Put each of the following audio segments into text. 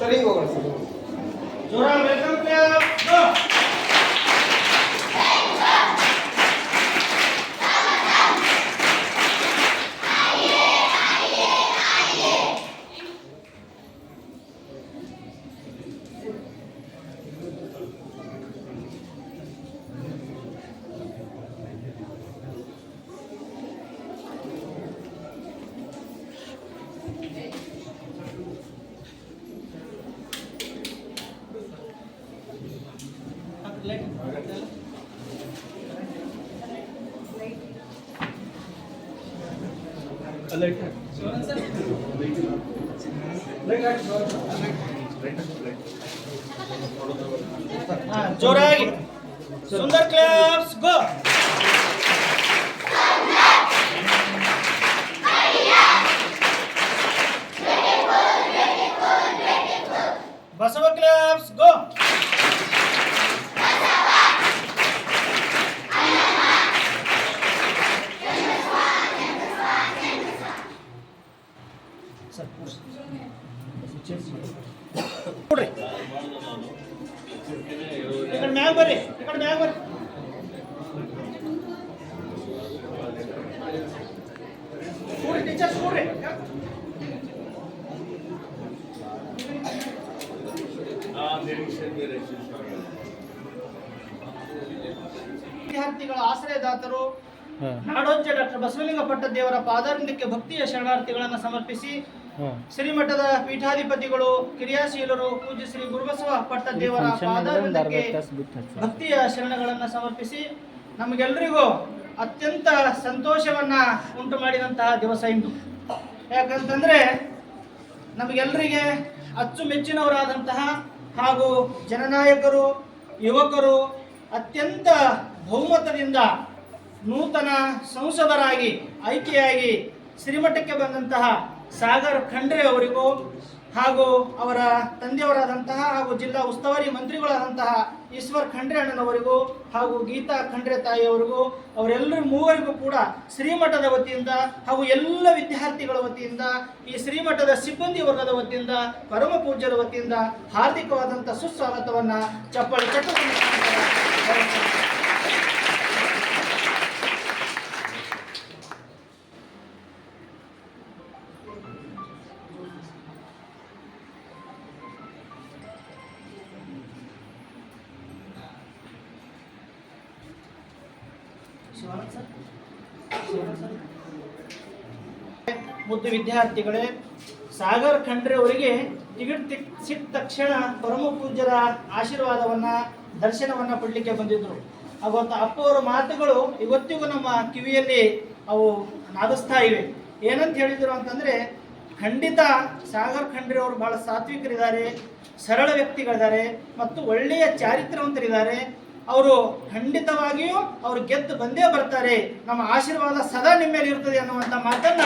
ಸರಿ ಹೋಗೋಣ ಸರ್. ಜೋರ ವೆಲ್ಕಮ್ ಕ್ಲಾಪ್ ಗೋ. जोराಗಿ सुंदर क्लैप्स गो. बसव क्लैप्स गो. ఇక్కడ మ్యాగ్ ಬರ್ರಿ, ఇక్కడ ಮ್ಯಾಗ್ ಬರ್ರಿ. ಕೂಡ್ರಿ ಟೀಚರ್ಸ್ ಕೂಡ್ರಿ. ವಿದ್ಯಾರ್ಥಿಗಳ ಆಶ್ರಯದಾತರು ನಾಡೋಜ ಡಾಕ್ಟರ್ ಬಸವಲಿಂಗ ಪಟ್ಟದೇವರ ಪಾದಾರವಿಂದಕ್ಕೆ ಭಕ್ತಿಯ ಶರಣಾರ್ಥಿಗಳನ್ನು ಸಮರ್ಪಿಸಿ ಶ್ರೀಮಠದ ಪೀಠಾಧಿಪತಿಗಳು ಕ್ರಿಯಾಶೀಲರು ಪೂಜ್ಯ ಶ್ರೀ ಗುರುಬಸವ ಪಟ್ಟದೇವರ ಪಾದಾರವಿಂದಕ್ಕೆ ಭಕ್ತಿಯ ಶರಣಗಳನ್ನು ಸಮರ್ಪಿಸಿ ನಮಗೆಲ್ಲರಿಗೂ ಅತ್ಯಂತ ಸಂತೋಷವನ್ನ ಉಂಟು ಮಾಡಿದಂತಹ ದಿವಸ ಇಂದು. ಯಾಕಂತಂದ್ರೆ ನಮಗೆಲ್ಲರಿಗೆ ಅಚ್ಚುಮೆಚ್ಚಿನವರಾದಂತಹ ಹಾಗೂ ಜನನಾಯಕರು ಯುವಕರು ಅತ್ಯಂತ ಬಹುಮತದಿಂದ ನೂತನ ಸಂಸದರಾಗಿ ಆಯ್ಕೆಯಾಗಿ ಶ್ರೀಮಠಕ್ಕೆ ಬಂದಂತಹ ಸಾಗರ್ ಖಂಡ್ರೆ ಅವರಿಗೂ ಹಾಗೂ ಅವರ ತಂದೆಯವರಾದಂತಹ ಹಾಗೂ ಜಿಲ್ಲಾ ಉಸ್ತುವಾರಿ ಮಂತ್ರಿಗಳಾದಂತಹ ಈಶ್ವರ್ ಖಂಡ್ರೆ ಅಣ್ಣನವರಿಗೂ ಹಾಗೂ ಗೀತಾ ಖಂಡ್ರೆ ತಾಯಿಯವರಿಗೂ ಅವರೆಲ್ಲರ ಮೂವರಿಗೂ ಕೂಡ ಶ್ರೀಮಠದ ವತಿಯಿಂದ ಹಾಗೂ ಎಲ್ಲ ವಿದ್ಯಾರ್ಥಿಗಳ ವತಿಯಿಂದ ಈ ಶ್ರೀಮಠದ ಸಿಬ್ಬಂದಿ ವರ್ಗದ ವತಿಯಿಂದ ಪರಮ ಪೂಜ್ಯರ ವತಿಯಿಂದ ಹಾರ್ದಿಕವಾದಂಥ ಸುಸ್ವಾಗತವನ್ನು ಚಪ್ಪಾಳೆ ಮುದ್ದು ವಿದ್ಯಾರ್ಥಿಗಳೇ, ಸಾಗರ್ ಖಂಡ್ರೆ ಅವರಿಗೆ ಟಿಕೆಟ್ ಸಿಕ್ಕ ತಕ್ಷಣ ಪರಮ ಪೂಜ್ಯರ ಆಶೀರ್ವಾದವನ್ನ ದರ್ಶನವನ್ನ ಪಡಲಿಕ್ಕೆ ಬಂದಿದ್ರು. ಅವತ್ತು ಅಪ್ಪವರ ಮಾತುಗಳು ಇವತ್ತಿಗೂ ನಮ್ಮ ಕಿವಿಯಲ್ಲಿ ಅವು ನಾದಿಸ್ತಾ ಇವೆ. ಏನಂತ ಹೇಳಿದ್ರು ಅಂತಂದ್ರೆ, ಖಂಡಿತ ಸಾಗರ್ ಖಂಡ್ರೆ ಅವರು ಬಹಳ ಸಾತ್ವಿಕರಿದ್ದಾರೆ, ಸರಳ ವ್ಯಕ್ತಿಗಳಿದ್ದಾರೆ ಮತ್ತು ಒಳ್ಳೆಯ ಚಾರಿತ್ರ್ಯವಂತರಿದ್ದಾರೆ. ಅವರು ಖಂಡಿತವಾಗಿಯೂ ಅವರು ಗೆದ್ದು ಬಂದೇ ಬರ್ತಾರೆ, ನಮ್ಮ ಆಶೀರ್ವಾದ ಸದಾ ನಿಮ್ಮ ಮೇಲೆ ಇರ್ತದೆ ಅನ್ನುವಂಥ ಮಾತನ್ನ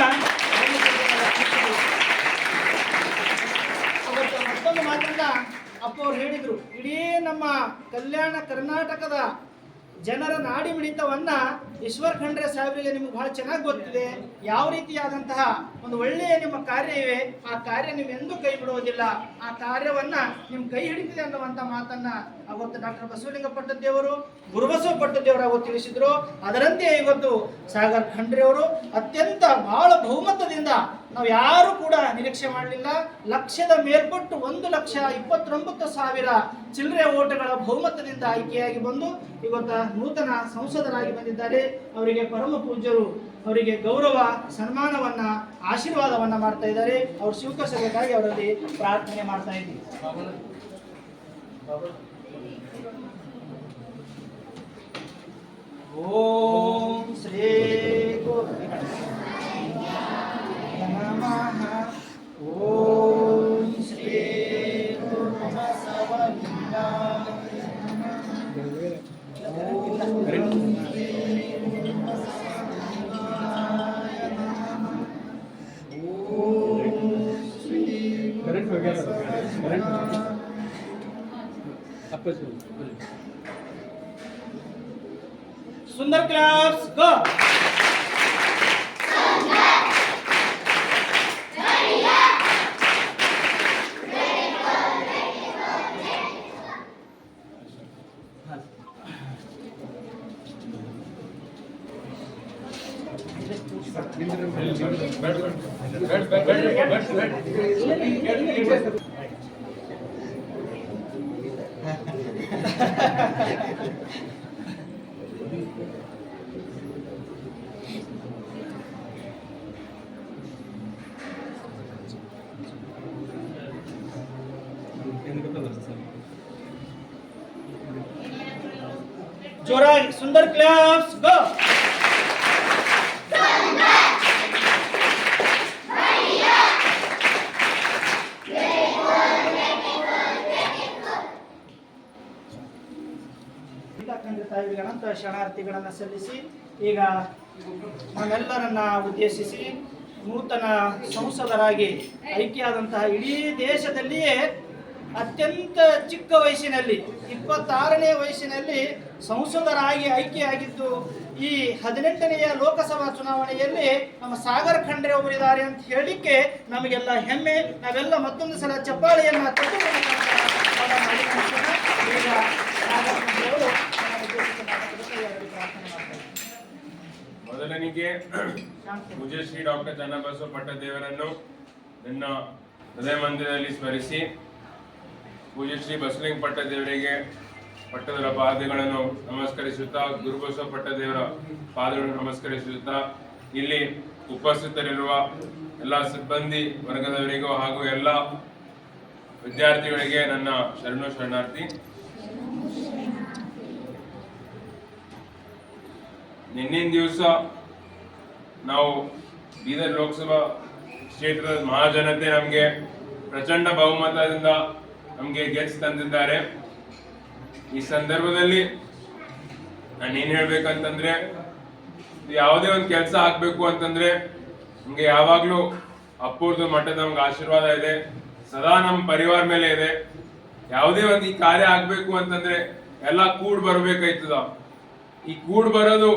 ಮತ್ತೊಂದು ಮಾತನ್ನ ಅಪ್ಪ ಅವ್ರು ಹೇಳಿದ್ರು. ಇಡೀ ನಮ್ಮ ಕಲ್ಯಾಣ ಕರ್ನಾಟಕದ ಜನರ ನಾಡಿ ಮಿಡಿತವನ್ನ ಈಶ್ವರ್ ಖಂಡ್ರೆ ಸಾಹೇಬರಿಗೆ ನಿಮ್ಗೆ ಬಹಳ ಚೆನ್ನಾಗಿ ಗೊತ್ತಿದೆ. ಯಾವ ರೀತಿಯಾದಂತಹ ಒಂದು ಒಳ್ಳೆಯ ನಿಮ್ಮ ಕಾರ್ಯ ಇವೆ, ಆ ಕಾರ್ಯ ನೀವು ಎಂದೂ ಕೈ ಬಿಡುವುದಿಲ್ಲ, ಆ ಕಾರ್ಯವನ್ನ ನಿಮ್ ಕೈ ಹಿಡಿತಿದೆ ಅನ್ನುವಂಥ ಮಾತನ್ನ ಅವತ್ತು ಡಾಕ್ಟರ್ ಬಸವಲಿಂಗ ಪಟ್ಟದೇವರು ಗುರುಬಸವ ಪಟ್ಟದೇವರು ಅವತ್ತು ತಿಳಿಸಿದ್ರು. ಅದರಂತೆ ಇವತ್ತು ಸಾಗರ್ ಖಂಡ್ರೆ ಅವರು ಅತ್ಯಂತ ಬಹಳ ಬಹುಮತದಿಂದ, ನಾವು ಯಾರು ಕೂಡ ನಿರೀಕ್ಷೆ ಮಾಡಲಿಲ್ಲ, ಲಕ್ಷದ ಮೇಲ್ಪಟ್ಟು 1,29,000 ಚಿಲ್ಲರೆ ಓಟುಗಳ ಬಹುಮತದಿಂದ ಆಯ್ಕೆಯಾಗಿ ಬಂದು ಇವತ್ತು ನೂತನ ಸಂಸದರಾಗಿ ಬಂದಿದ್ದಾರೆ. ಅವರಿಗೆ ಪರಮ ಪೂಜ್ಯರು ಅವರಿಗೆ ಗೌರವ ಸನ್ಮಾನವನ್ನ ಆಶೀರ್ವಾದವನ್ನ ಮಾಡ್ತಾ ಇದ್ದಾರೆ. ಅವರು ಸ್ವೀಕರಿಸಬೇಕಾಗಿ ಅವರಲ್ಲಿ ಪ್ರಾರ್ಥನೆ ಮಾಡ್ತಾ ಇದ್ದೀವಿ. ಓಂ ಶ್ರೀ ಗುರು ನಮಃ. ಓಂ ಶ್ರೀ ಗುರು ಬಸವಲಿಂಗಾಯ सुंदर क्लास गो. जोराಗಿ सुंदर क्लैप्स गो ಅನಂತ ಶರಣಾರ್ಥಿಗಳನ್ನು ಸಲ್ಲಿಸಿ ಈಗ ನಮ್ಮೆಲ್ಲರನ್ನ ಉದ್ದೇಶಿಸಿ ನೂತನ ಸಂಸದರಾಗಿ ಆಯ್ಕೆಯಾದಂತಹ ಇಡೀ ದೇಶದಲ್ಲಿಯೇ ಅತ್ಯಂತ ಚಿಕ್ಕ ವಯಸ್ಸಿನಲ್ಲಿ 26ನೇ ವಯಸ್ಸಿನಲ್ಲಿ ಸಂಸದರಾಗಿ ಆಯ್ಕೆಯಾಗಿದ್ದು ಈ 18ನೆಯ ಲೋಕಸಭಾ ಚುನಾವಣೆಯಲ್ಲಿ ನಮ್ಮ ಸಾಗರ್ ಖಂಡ್ರೆ ಅವರಿದ್ದಾರೆ ಅಂತ ಹೇಳಲಿಕ್ಕೆ ನಮಗೆಲ್ಲ ಹೆಮ್ಮೆ. ನಾವೆಲ್ಲ ಮತ್ತೊಂದು ಸಲ ಚಪ್ಪಾಳೆಯನ್ನು ಮೊದಲನಿಗೆ ಪೂಜ್ಯ ಶ್ರೀ ಡಾಕ್ಟರ್ ಚನ್ನಬಸವ ಪಟ್ಟದೇವರನ್ನು ನನ್ನ ಹೃದಯ ಮಂದಿರದಲ್ಲಿ ಸ್ಮರಿಸಿ ಪೂಜ್ಯ ಶ್ರೀ ಬಸವಲಿಂಗ ಪಟ್ಟದೇವರಿಗೆ ಪಟ್ಟದವರ ಪಾದಗಳನ್ನು ನಮಸ್ಕರಿಸುತ್ತಾ ಗುರುಬಸವ ಪಟ್ಟದೇವರ ಪಾದಗಳನ್ನು ನಮಸ್ಕರಿಸುತ್ತಾ ಇಲ್ಲಿ ಉಪಸ್ಥಿತರಿರುವ ಎಲ್ಲ ಸಿಬ್ಬಂದಿ ವರ್ಗದವರಿಗೂ ಹಾಗೂ ಎಲ್ಲ ವಿದ್ಯಾರ್ಥಿಗಳಿಗೆ ನನ್ನ ಶರಣಾರ್ಥಿ. ನಿನ್ನಿನ ದಿವಸ ನಾವು ಬೀದರ್ ಲೋಕಸಭಾ ಕ್ಷೇತ್ರದ ಮಹಾಜನತೆ ನಮಗೆ ಪ್ರಚಂಡ ಬಹುಮತದಿಂದ ನಮಗೆ ಗೆಲ್ಸ್ ತಂದಿದ್ದಾರೆ. ಈ ಸಂದರ್ಭದಲ್ಲಿ ನಾನು ಏನ್ ಹೇಳ್ಬೇಕಂತಂದ್ರೆ, ಯಾವುದೇ ಒಂದು ಕೆಲಸ ಆಗ್ಬೇಕು ಅಂತಂದ್ರೆ ನಮ್ಗೆ ಯಾವಾಗ್ಲೂ ಅಪ್ಪೂರ್ದು ಮಠದ ನಮ್ಗೆ ಆಶೀರ್ವಾದ ಇದೆ, ಸದಾ ನಮ್ಮ ಪರಿವಾರ ಮೇಲೆ ಇದೆ. ಯಾವುದೇ ಒಂದು ಈ ಕಾರ್ಯ ಆಗ್ಬೇಕು ಅಂತಂದ್ರೆ ಎಲ್ಲ ಕೂಡ್ ಬರ್ಬೇಕಾಯ್ತದ. ಈ ಕೂಡ್ ಬರೋದು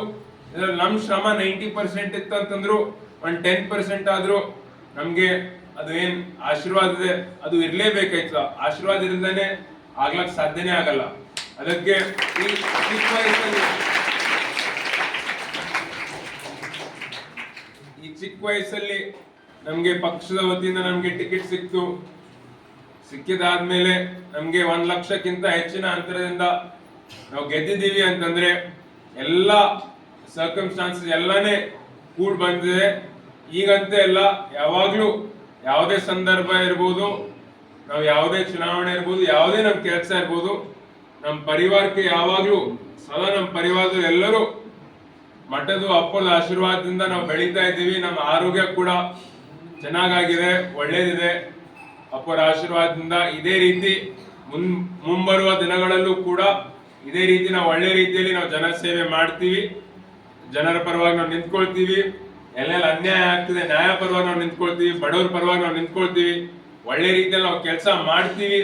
ನಮ್ ಶ್ರಮ 90% ಇತ್ತು ಅಂತಂದ್ರು ಒಂದು 10% ಆದ್ರೂ ನಮ್ಗೆ ಅದು ಏನ್ ಆಶೀರ್ವಾದ ಇದೆ ಅದು ಇರ್ಲೇಬೇಕಾಯ್ತದ. ಆಶೀರ್ವಾದ ಇಲ್ಲದೇನೆ ಆಗ್ಲಕ್ ಸಾಧ್ಯನೇ ಆಗಲ್ಲ. ಅದಕ್ಕೆ ಈ ಚಿಕ್ಕ ವಯಸ್ಸಲ್ಲಿ ನಮ್ಗೆ ಪಕ್ಷದ ವತಿಯಿಂದ ನಮ್ಗೆ ಟಿಕೆಟ್ ಸಿಕ್ಕಿದಾದ್ಮೇಲೆ ನಮ್ಗೆ 1 ಲಕ್ಷಕ್ಕಿಂತ ಹೆಚ್ಚಿನ ಅಂತರದಿಂದ ನಾವು ಗೆದ್ದಿದ್ದೀವಿ ಅಂತಂದ್ರೆ ಎಲ್ಲ ಸರ್ಕಮ್ಸ್ಟಾನ್ಸಸ್ ಎಲ್ಲಾನೇ ಕೂಡ್ ಬಂದಿದೆ. ಈಗಂತ ಎಲ್ಲ ಯಾವಾಗ್ಲೂ ಯಾವುದೇ ಸಂದರ್ಭ ಇರ್ಬೋದು, ನಾವು ಯಾವುದೇ ಚುನಾವಣೆ ಇರ್ಬೋದು, ಯಾವುದೇ ನಮ್ ಕೆಲಸ ಇರ್ಬೋದು, ನಮ್ಮ ಪರಿವಾರಕ್ಕೆ ಯಾವಾಗ್ಲೂ ಸದಾ ನಮ್ಮ ಪರಿವಾರದಲ್ಲಿ ಎಲ್ಲರೂ ಮಠದ ಅಪ್ಪದ ಆಶೀರ್ವಾದದಿಂದ ನಾವು ಬೆಳೀತಾ ಇದ್ದೀವಿ. ನಮ್ಮ ಆರೋಗ್ಯ ಕೂಡ ಚೆನ್ನಾಗಾಗಿದೆ, ಒಳ್ಳೇದಿದೆ. ಅಪ್ಪರ ಆಶೀರ್ವಾದದಿಂದ ಇದೇ ರೀತಿ ಮುಂಬರುವ ದಿನಗಳಲ್ಲೂ ಕೂಡ ಇದೇ ರೀತಿ ನಾವು ಒಳ್ಳೆ ರೀತಿಯಲ್ಲಿ ನಾವು ಜನಸೇವೆ ಮಾಡ್ತೀವಿ. ಜನರ ಪರವಾಗಿ ನಾವು ನಿಂತ್ಕೊಳ್ತೀವಿ. ಎಲ್ಲೆಲ್ಲ ಅನ್ಯಾಯ ಆಗ್ತಿದೆ ನ್ಯಾಯ ಪರವಾಗಿ ನಾವು ನಿಂತ್ಕೊಳ್ತೀವಿ, ಬಡವರ ಪರವಾಗಿ ನಾವು ನಿಂತ್ಕೊಳ್ತೀವಿ, ಒಳ್ಳೆ ರೀತಿಯಲ್ಲಿ ನಾವು ಕೆಲಸ ಮಾಡ್ತೀವಿ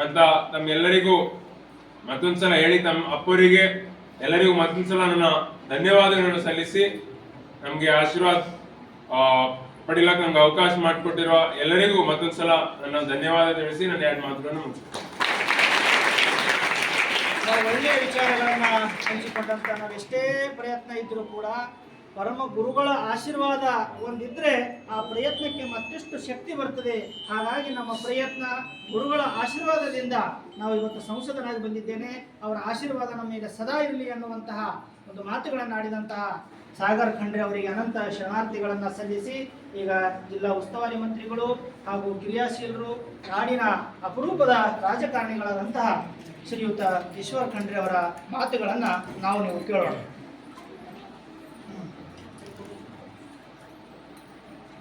ಅಂತ ತಮ್ಮೆಲ್ಲರಿಗೂ ಮತ್ತೊಂದ್ಸಲ ಹೇಳಿ, ತಮ್ಮ ಅಪ್ಪರಿಗೆ ಎಲ್ಲರಿಗೂ ಮತ್ತೊಂದ್ಸಲ ನನ್ನ ಧನ್ಯವಾದಗಳನ್ನು ಸಲ್ಲಿಸಿ ನಮ್ಗೆ ಆಶೀರ್ವಾದ ಪಡಿಲಕ್ಕೆ ನಮ್ಗೆ ಅವಕಾಶ ಮಾಡಿಕೊಟ್ಟಿರುವ ಎಲ್ಲರಿಗೂ ಮತ್ತೊಂದ್ಸಲ ನನ್ನ ಧನ್ಯವಾದ ತಿಳಿಸಿ ನನ್ನ 2 ಮಾತುಗಳನ್ನು ಮುಗಿಸ್ತೇನೆ. ಒಳ್ಳೆಯ ವಿಚಾರಗಳನ್ನ ಹಂಚಿಕೊಂಡಂತ ನಾವೆಷ್ಟೇ ಪ್ರಯತ್ನ ಇದ್ರೂ ಕೂಡ ಪರಮ ಗುರುಗಳ ಆಶೀರ್ವಾದ ಒಂದಿದ್ರೆ ಆ ಪ್ರಯತ್ನಕ್ಕೆ ಮತ್ತಷ್ಟು ಶಕ್ತಿ ಬರ್ತದೆ. ಹಾಗಾಗಿ ನಮ್ಮ ಪ್ರಯತ್ನ ಗುರುಗಳ ಆಶೀರ್ವಾದದಿಂದ ನಾವು ಇವತ್ತು ಸಂಸದನಾಗಿ ಬಂದಿದ್ದೇನೆ. ಅವರ ಆಶೀರ್ವಾದ ನಮ್ಮ ಮೇಲೆ ಸದಾ ಇರಲಿ ಅನ್ನುವಂತಹ ಒಂದು ಮಾತುಗಳನ್ನು ಆಡಿದಂತಹ ಸಾಗರ್ ಖಂಡ್ರೆ ಅವರಿಗೆ ಅನಂತ ಶರಣಾರ್ಥಿಗಳನ್ನು ಸಲ್ಲಿಸಿ ಈಗ ಜಿಲ್ಲಾ ಉಸ್ತುವಾರಿ ಮಂತ್ರಿಗಳು ಹಾಗೂ ಕ್ರಿಯಾಶೀಲರು, ನಾಡಿನ ಅಪರೂಪದ ರಾಜಕಾರಣಿಗಳಾದಂತಹ ಶ್ರೀಯುತ ಈಶ್ವರ್ ಖಂಡ್ರೆ ಅವರ ಮಾತುಗಳನ್ನು ನೀವು ಕೇಳೋಣ.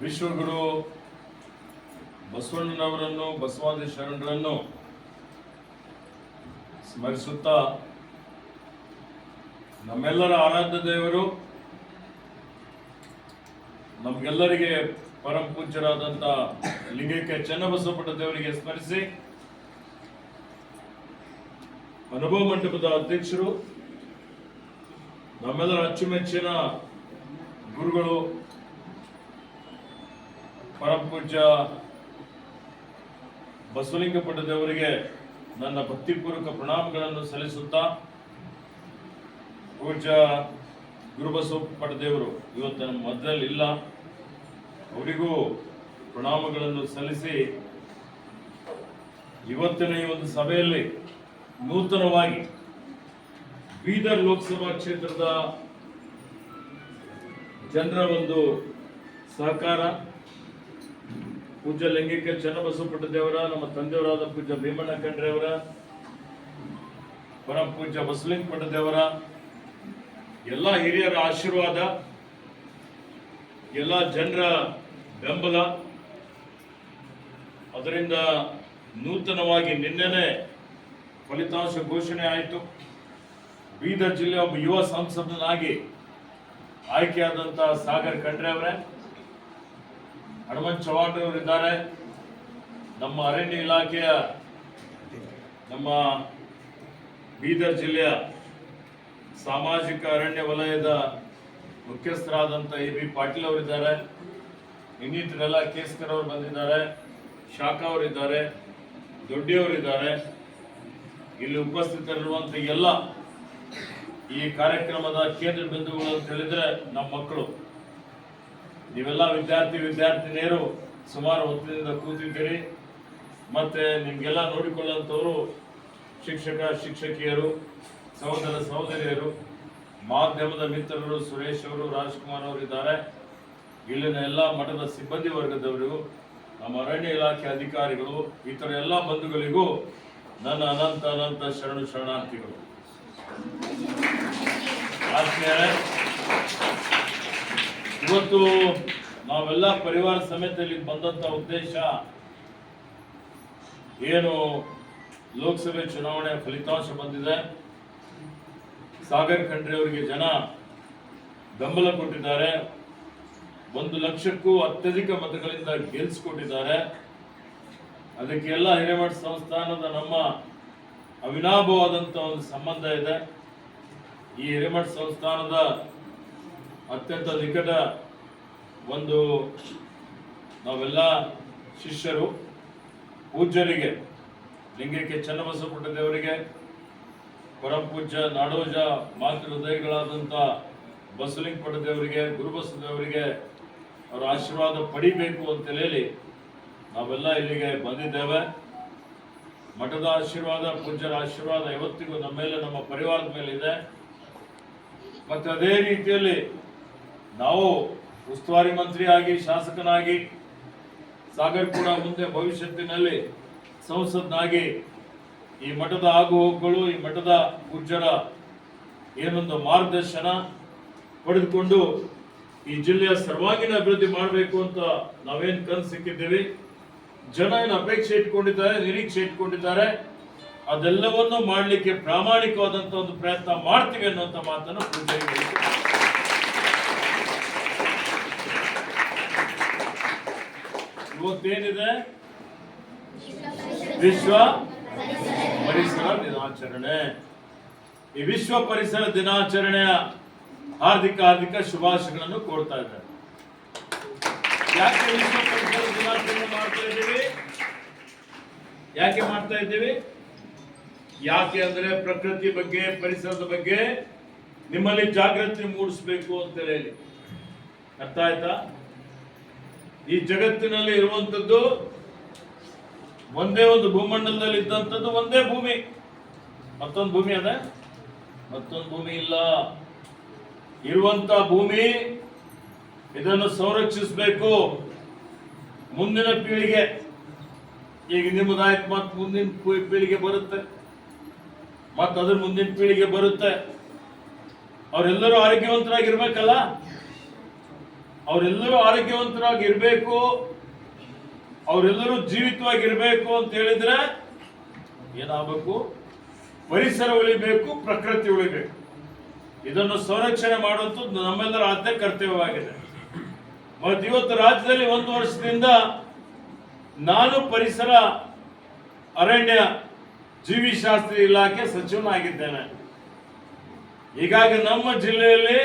ವಿಶ್ವಗುರು ಬಸವಣ್ಣನವರನ್ನು, ಬಸವಾದಿ ಶರಣರನ್ನು ಸ್ಮರಿಸುತ್ತಾ ನಮ್ಮೆಲ್ಲರ ಆರಾಧ್ಯ ದೇವರು, ನಮ್ಗೆಲ್ಲರಿಗೆ ಪರಮ ಪೂಜ್ಯರಾದಂಥ ಲಿಂಗೈಕ್ಯ ಚನ್ನಬಸವ ದೇವರಿಗೆ ಸ್ಮರಿಸಿ, ಅನುಭವ ಮಂಟಪದ ಅಧ್ಯಕ್ಷರು, ನಮ್ಮೆಲ್ಲರ ಅಚ್ಚುಮೆಚ್ಚಿನ ಗುರುಗಳು ಪರಮ ಪೂಜ್ಯ ಬಸವಲಿಂಗ ಪಟ್ಟದೇವರಿಗೆ ನನ್ನ ಭಕ್ತಿಪೂರ್ವಕ ಪ್ರಣಾಮಗಳನ್ನು ಸಲ್ಲಿಸುತ್ತಾ, ಪೂಜ್ಯ ಗುರುಬಸವ ಪಟ್ಟದೇವರು ಇವತ್ತು ನಮ್ಮ ಮಧ್ಯದಲ್ಲಿ ಇಲ್ಲ, ಅವರಿಗೂ ಪ್ರಣಾಮಗಳನ್ನು ಸಲ್ಲಿಸಿ ಇವತ್ತಿನ ಈ ಒಂದು ಸಭೆಯಲ್ಲಿ ನೂತನವಾಗಿ ಬೀದರ್ ಲೋಕಸಭಾ ಕ್ಷೇತ್ರದ ಜನರ ಒಂದು ಸಹಕಾರ, ಪೂಜ್ಯ ಲಿಂಗೈಕ್ಯ ಚನ್ನಬಸವಪುಟ್ಟದೇವರ, ನಮ್ಮ ತಂದೆಯವರಾದ ಪೂಜ್ಯ ಭೀಮಣ್ಣ ಖಂಡ್ರೆಯವರ, ಪರಮ ಪೂಜ್ಯ ಬಸವಲಿಂಗ ಪಟ್ಟದೇವರ ಎಲ್ಲ ಹಿರಿಯರ ಆಶೀರ್ವಾದ, ಎಲ್ಲ ಜನರ ಬೆಂಬಲ, ಅದರಿಂದ ನೂತನವಾಗಿ ನಿನ್ನೆನೆ ಫಲಿತಾಂಶ ಘೋಷಣೆ ಆಯಿತು. ಬೀದರ್ ಜಿಲ್ಲೆ ಒಬ್ಬ ಯುವ ಸಂಸದನಾಗಿ ಆಯ್ಕೆಯಾದಂತಹ ಸಾಗರ್ ಖಂಡ್ರೆ ಅವರೇ, ಹನುಮಂತ್ ಚವಾಣ್ ಅವರಿದ್ದಾರೆ, ನಮ್ಮ ಅರಣ್ಯ ಇಲಾಖೆಯ ನಮ್ಮ ಬೀದರ್ ಜಿಲ್ಲೆಯ ಸಾಮಾಜಿಕ ಅರಣ್ಯ ವಲಯದ ಮುಖ್ಯಸ್ಥರಾದಂಥ ಎ.ಬಿ. ಪಾಟೀಲ್ ಅವರಿದ್ದಾರೆ, ಇನ್ನಿತರೆಲ್ಲ ಕೇಸ್ಕರ್ ಅವರು ಬಂದಿದ್ದಾರೆ, ಶಾಖಾ ಅವರಿದ್ದಾರೆ, ದೊಡ್ಡಿಯವರಿದ್ದಾರೆ. ಇಲ್ಲಿ ಉಪಸ್ಥಿತರಿರುವಂಥ ಎಲ್ಲ ಈ ಕಾರ್ಯಕ್ರಮದ ಕೇಂದ್ರ ಬಿಂದುಗಳು ಅಂತ ಹೇಳಿದ್ರೆ ನಮ್ಮ ಮಕ್ಕಳು, ನೀವೆಲ್ಲ ವಿದ್ಯಾರ್ಥಿನಿಯರು ಸುಮಾರು ಹೊತ್ತಿನಿಂದ ಕೂತಿದ್ದೀರಿ. ಮತ್ತೆ ನಿಮ್ಗೆಲ್ಲ ನೋಡಿಕೊಳ್ಳುವಂಥವರು ಶಿಕ್ಷಕಿಯರು, ಸಹೋದರಿಯರು, ಮಾಧ್ಯಮದ ಮಿತ್ರರು, ಸುರೇಶ್ ಅವರು, ರಾಜ್ಕುಮಾರ್ ಅವರು ಇದ್ದಾರೆ. ಇಲ್ಲಿನ ಎಲ್ಲ ಮಠದ ಸಿಬ್ಬಂದಿ ವರ್ಗದವರಿಗೂ, ನಮ್ಮ ಅರಣ್ಯ ಇಲಾಖೆ ಅಧಿಕಾರಿಗಳು, ಇತರ ಎಲ್ಲ ಬಂಧುಗಳಿಗೂ ನನ್ನ ಅನಂತ ಶರಣಾರ್ಥಿಗಳು. ಆತ್ಮೀಯರೇ, ಇವತ್ತು ನಾವೆಲ್ಲ ಪರಿವಾರ ಸಮೇತದಲ್ಲಿ ಬಂದಂತ ಉದ್ದೇಶ ಏನು, ಲೋಕಸಭೆ ಚುನಾವಣೆ ಫಲಿತಾಂಶ ಬಂದಿದೆ. ಸಾಗರ್ ಖಂಡ್ರೆ ಅವರಿಗೆ ಜನ ಬೆಂಬಲ ಕೊಟ್ಟಿದ್ದಾರೆ, 1 ಲಕ್ಷಕ್ಕೂ ಅತ್ಯಧಿಕ ಮತಗಳಿಂದ ಗೆಲ್ಲಿಸಿಕೊಟ್ಟಿದ್ದಾರೆ. ಅದಕ್ಕೆಲ್ಲ ಹಿರೇಮಠ ಸಂಸ್ಥಾನದ ನಮ್ಮ ಅವಿನಾಭವಾದಂಥ ಒಂದು ಸಂಬಂಧ ಇದೆ. ಈ ಹಿರೇಮಠ ಸಂಸ್ಥಾನದ ಅತ್ಯಂತ ನಿಕಟ ಒಂದು ನಾವೆಲ್ಲ ಶಿಷ್ಯರು, ಪೂಜ್ಯರಿಗೆ, ಲಿಂಗೈಕ್ಯ ಚನ್ನಬಸವಪುಟ್ಟದೇವರಿಗೆ, ಪರಮ ಪೂಜ್ಯ ನಾಡೋಜ ಮಾತೃ ಹೃದಯಗಳಾದಂಥ ಬಸವಲಿಂಗ ಪಟ್ಟದೇವರಿಗೆ, ಗುರುಬಸವದೇವರಿಗೆ ಅವರ ಆಶೀರ್ವಾದ ಪಡಿಬೇಕು ಅಂತ ಹೇಳಿ ನಾವೆಲ್ಲ ಇಲ್ಲಿಗೆ ಬಂದಿದ್ದೇವೆ. ಮಠದ ಆಶೀರ್ವಾದ, ಪೂಜ್ಯರ ಆಶೀರ್ವಾದ ಯಾವತ್ತಿಗೂ ನಮ್ಮ ಮೇಲೆ, ನಮ್ಮ ಪರಿವಾರದ ಮೇಲೆ ಇದೆ. ಮತ್ತು ಅದೇ ರೀತಿಯಲ್ಲಿ ನಾವು ಉಸ್ತುವಾರಿ ಮಂತ್ರಿಯಾಗಿ, ಶಾಸಕನಾಗಿ, ಸಾಗರ್ ಕೂಡ ಮುಂದೆ ಭವಿಷ್ಯತ್ತಿನಲ್ಲಿ ಸಂಸದನಾಗಿ ಈ ಮಠದ ಆಗುಹೋಗುಗಳು, ಈ ಮಠದ ಪೂಜ್ಯರ ಏನೊಂದು ಮಾರ್ಗದರ್ಶನ ಪಡೆದುಕೊಂಡು ಈ ಜಿಲ್ಲೆಯ ಸರ್ವಾಂಗೀಣ ಅಭಿವೃದ್ಧಿ ಮಾಡಬೇಕು ಅಂತ ನಾವೇನು ಕನಸು ಸಿಕ್ಕಿದ್ದೀವಿ, ಜನ ಏನು ಅಪೇಕ್ಷೆ ಇಟ್ಕೊಂಡಿದ್ದಾರೆ, ನಿರೀಕ್ಷೆ ಇಟ್ಕೊಂಡಿದ್ದಾರೆ, ಅದೆಲ್ಲವನ್ನು ಮಾಡಲಿಕ್ಕೆ ಪ್ರಾಮಾಣಿಕವಾದಂತ ಒಂದು ಪ್ರಯತ್ನ ಮಾಡ್ತೀವಿ ಅನ್ನುವಂಥ ಮಾತನ್ನು ಪೂಜ್ಯರಿಗೆ ಇವತ್ತೇನಿದೆ, ವಿಶ್ವ ಪರಿಸರ ದಿನಾಚರಣೆ. ಈ ವಿಶ್ವ ಪರಿಸರ ದಿನಾಚರಣೆಯ ಹಾರ್ದಿಕ ಶುಭಾಶಯಗಳನ್ನು ಕೋರ್ತಾ ಇದ್ದಾರೆ. ಯಾಕೆ ವಿಶ್ವ ಪರಿಸರ ದಿನಾಚರಣೆ ಮಾಡ್ತಾ ಇದ್ದೀವಿ? ಯಾಕೆ ಅಂದ್ರೆ ಪ್ರಕೃತಿ ಬಗ್ಗೆ, ಪರಿಸರದ ಬಗ್ಗೆ ನಿಮ್ಮಲ್ಲಿ ಜಾಗೃತಿ ಮೂಡಿಸಬೇಕು ಅಂತ ಹೇಳಿ. ಅರ್ಥ ಆಯ್ತಾ? ಈ ಜಗತ್ತಿನಲ್ಲಿ ಇರುವಂತದ್ದು ಒಂದೇ ಒಂದು ಭೂಮಂಡಲದಲ್ಲಿ ಇದ್ದಂಥದ್ದು ಒಂದೇ ಭೂಮಿ. ಮತ್ತೊಂದು ಭೂಮಿ ಅದ? ಮತ್ತೊಂದು ಭೂಮಿ ಇಲ್ಲ. ಇರುವಂತ ಭೂಮಿ, ಇದನ್ನು ಸಂರಕ್ಷಿಸಬೇಕು. ಮುಂದಿನ ಪೀಳಿಗೆ, ಈಗ ನಿಮ್ಮದಾಯ್ತು, ಮತ್ತೆ ಮುಂದಿನ ಪೀಳಿಗೆ ಬರುತ್ತೆ, ಮತ್ತೆ ಅದ್ರ ಮುಂದಿನ ಪೀಳಿಗೆ ಬರುತ್ತೆ. ಅವರೆಲ್ಲರೂ ಆರೋಗ್ಯವಂತರಾಗಿರ್ಬೇಕಲ್ಲ. ಅವರೆಲ್ಲರೂ ಆರೋಗ್ಯವಂತರಾಗಿರ್ಬೇಕು, ಅವರೆಲ್ಲರೂ ಜೀವಿತವಾಗಿರ್ಬೇಕು ಅಂತ ಹೇಳಿದ್ರೆ ಏನಾಗಬೇಕು? ಪರಿಸರ ಉಳಿಬೇಕು, ಪ್ರಕೃತಿ ಉಳಿಬೇಕು. ಇದನ್ನು ಸಂರಕ್ಷಣೆ ಮಾಡುವಂಥದ್ದು ನಮ್ಮೆಲ್ಲರ ಆದ್ಯ ಕರ್ತವ್ಯವಾಗಿದೆ. ಮತ್ತು ಇವತ್ತು ರಾಜ್ಯದಲ್ಲಿ 1 ವರ್ಷದಿಂದ ನಾನು ಪರಿಸರ, ಅರಣ್ಯ, ಜೀವಿಶಾಸ್ತ್ರ ಇಲಾಖೆ ಸಚಿವನಾಗಿದ್ದೇನೆ. ಹೀಗಾಗಿ ನಮ್ಮ ಜಿಲ್ಲೆಯಲ್ಲಿ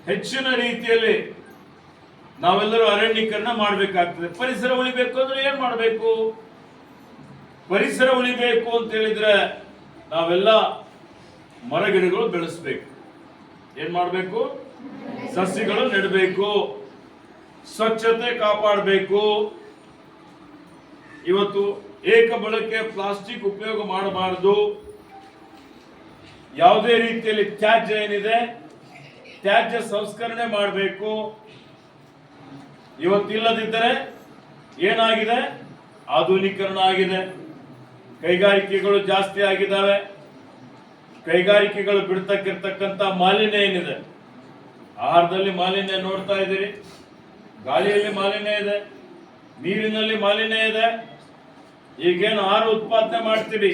ಹೆಚ್ಚಿನ ರೀತಿಯಲ್ಲಿ ನಾವೆಲ್ಲರೂ ಅರಣ್ಯೀಕರಣ ಮಾಡಬೇಕಾಗ್ತದೆ. ಪರಿಸರ ಉಳಿಬೇಕು ಅಂದ್ರೆ ಏನ್ ಮಾಡಬೇಕು? ಪರಿಸರ ಉಳಿಬೇಕು ಅಂತ ಹೇಳಿದ್ರೆ ನಾವೆಲ್ಲ ಮರಗಿಡಗಳು ಬೆಳೆಸಬೇಕು. ಏನ್ ಮಾಡಬೇಕು? ಸಸ್ಯಗಳು ನೆಡಬೇಕು. ಸ್ವಚ್ಛತೆ ಕಾಪಾಡಬೇಕು. ಇವತ್ತು ಏಕ ಬಳಕೆ ಪ್ಲಾಸ್ಟಿಕ್ ಉಪಯೋಗ ಮಾಡಬಾರದು. ಯಾವುದೇ ರೀತಿಯಲ್ಲಿ ತ್ಯಾಜ್ಯ ಏನಿದೆ ತ್ಯಾಜ್ಯ ಸಂಸ್ಕರಣೆ ಮಾಡಬೇಕು. ಇವತ್ತಿಲ್ಲದಿದ್ದರೆ ಏನಾಗಿದೆ, ಆಧುನೀಕರಣ ಆಗಿದೆ, ಕೈಗಾರಿಕೆಗಳು ಜಾಸ್ತಿ ಆಗಿದ್ದಾವೆ. ಕೈಗಾರಿಕೆಗಳು ಬಿಡ್ತಕ್ಕಿರ್ತಕ್ಕಂಥ ಮಾಲಿನ್ಯ ಏನಿದೆ, ಆಹಾರದಲ್ಲಿ ಮಾಲಿನ್ಯ ನೋಡ್ತಾ ಇದ್ದೀರಿ, ಗಾಳಿಯಲ್ಲಿ ಮಾಲಿನ್ಯ ಇದೆ, ನೀರಿನಲ್ಲಿ ಮಾಲಿನ್ಯ ಇದೆ. ಈಗೇನು ಆಹಾರ ಉತ್ಪಾದನೆ ಮಾಡ್ತೀವಿ,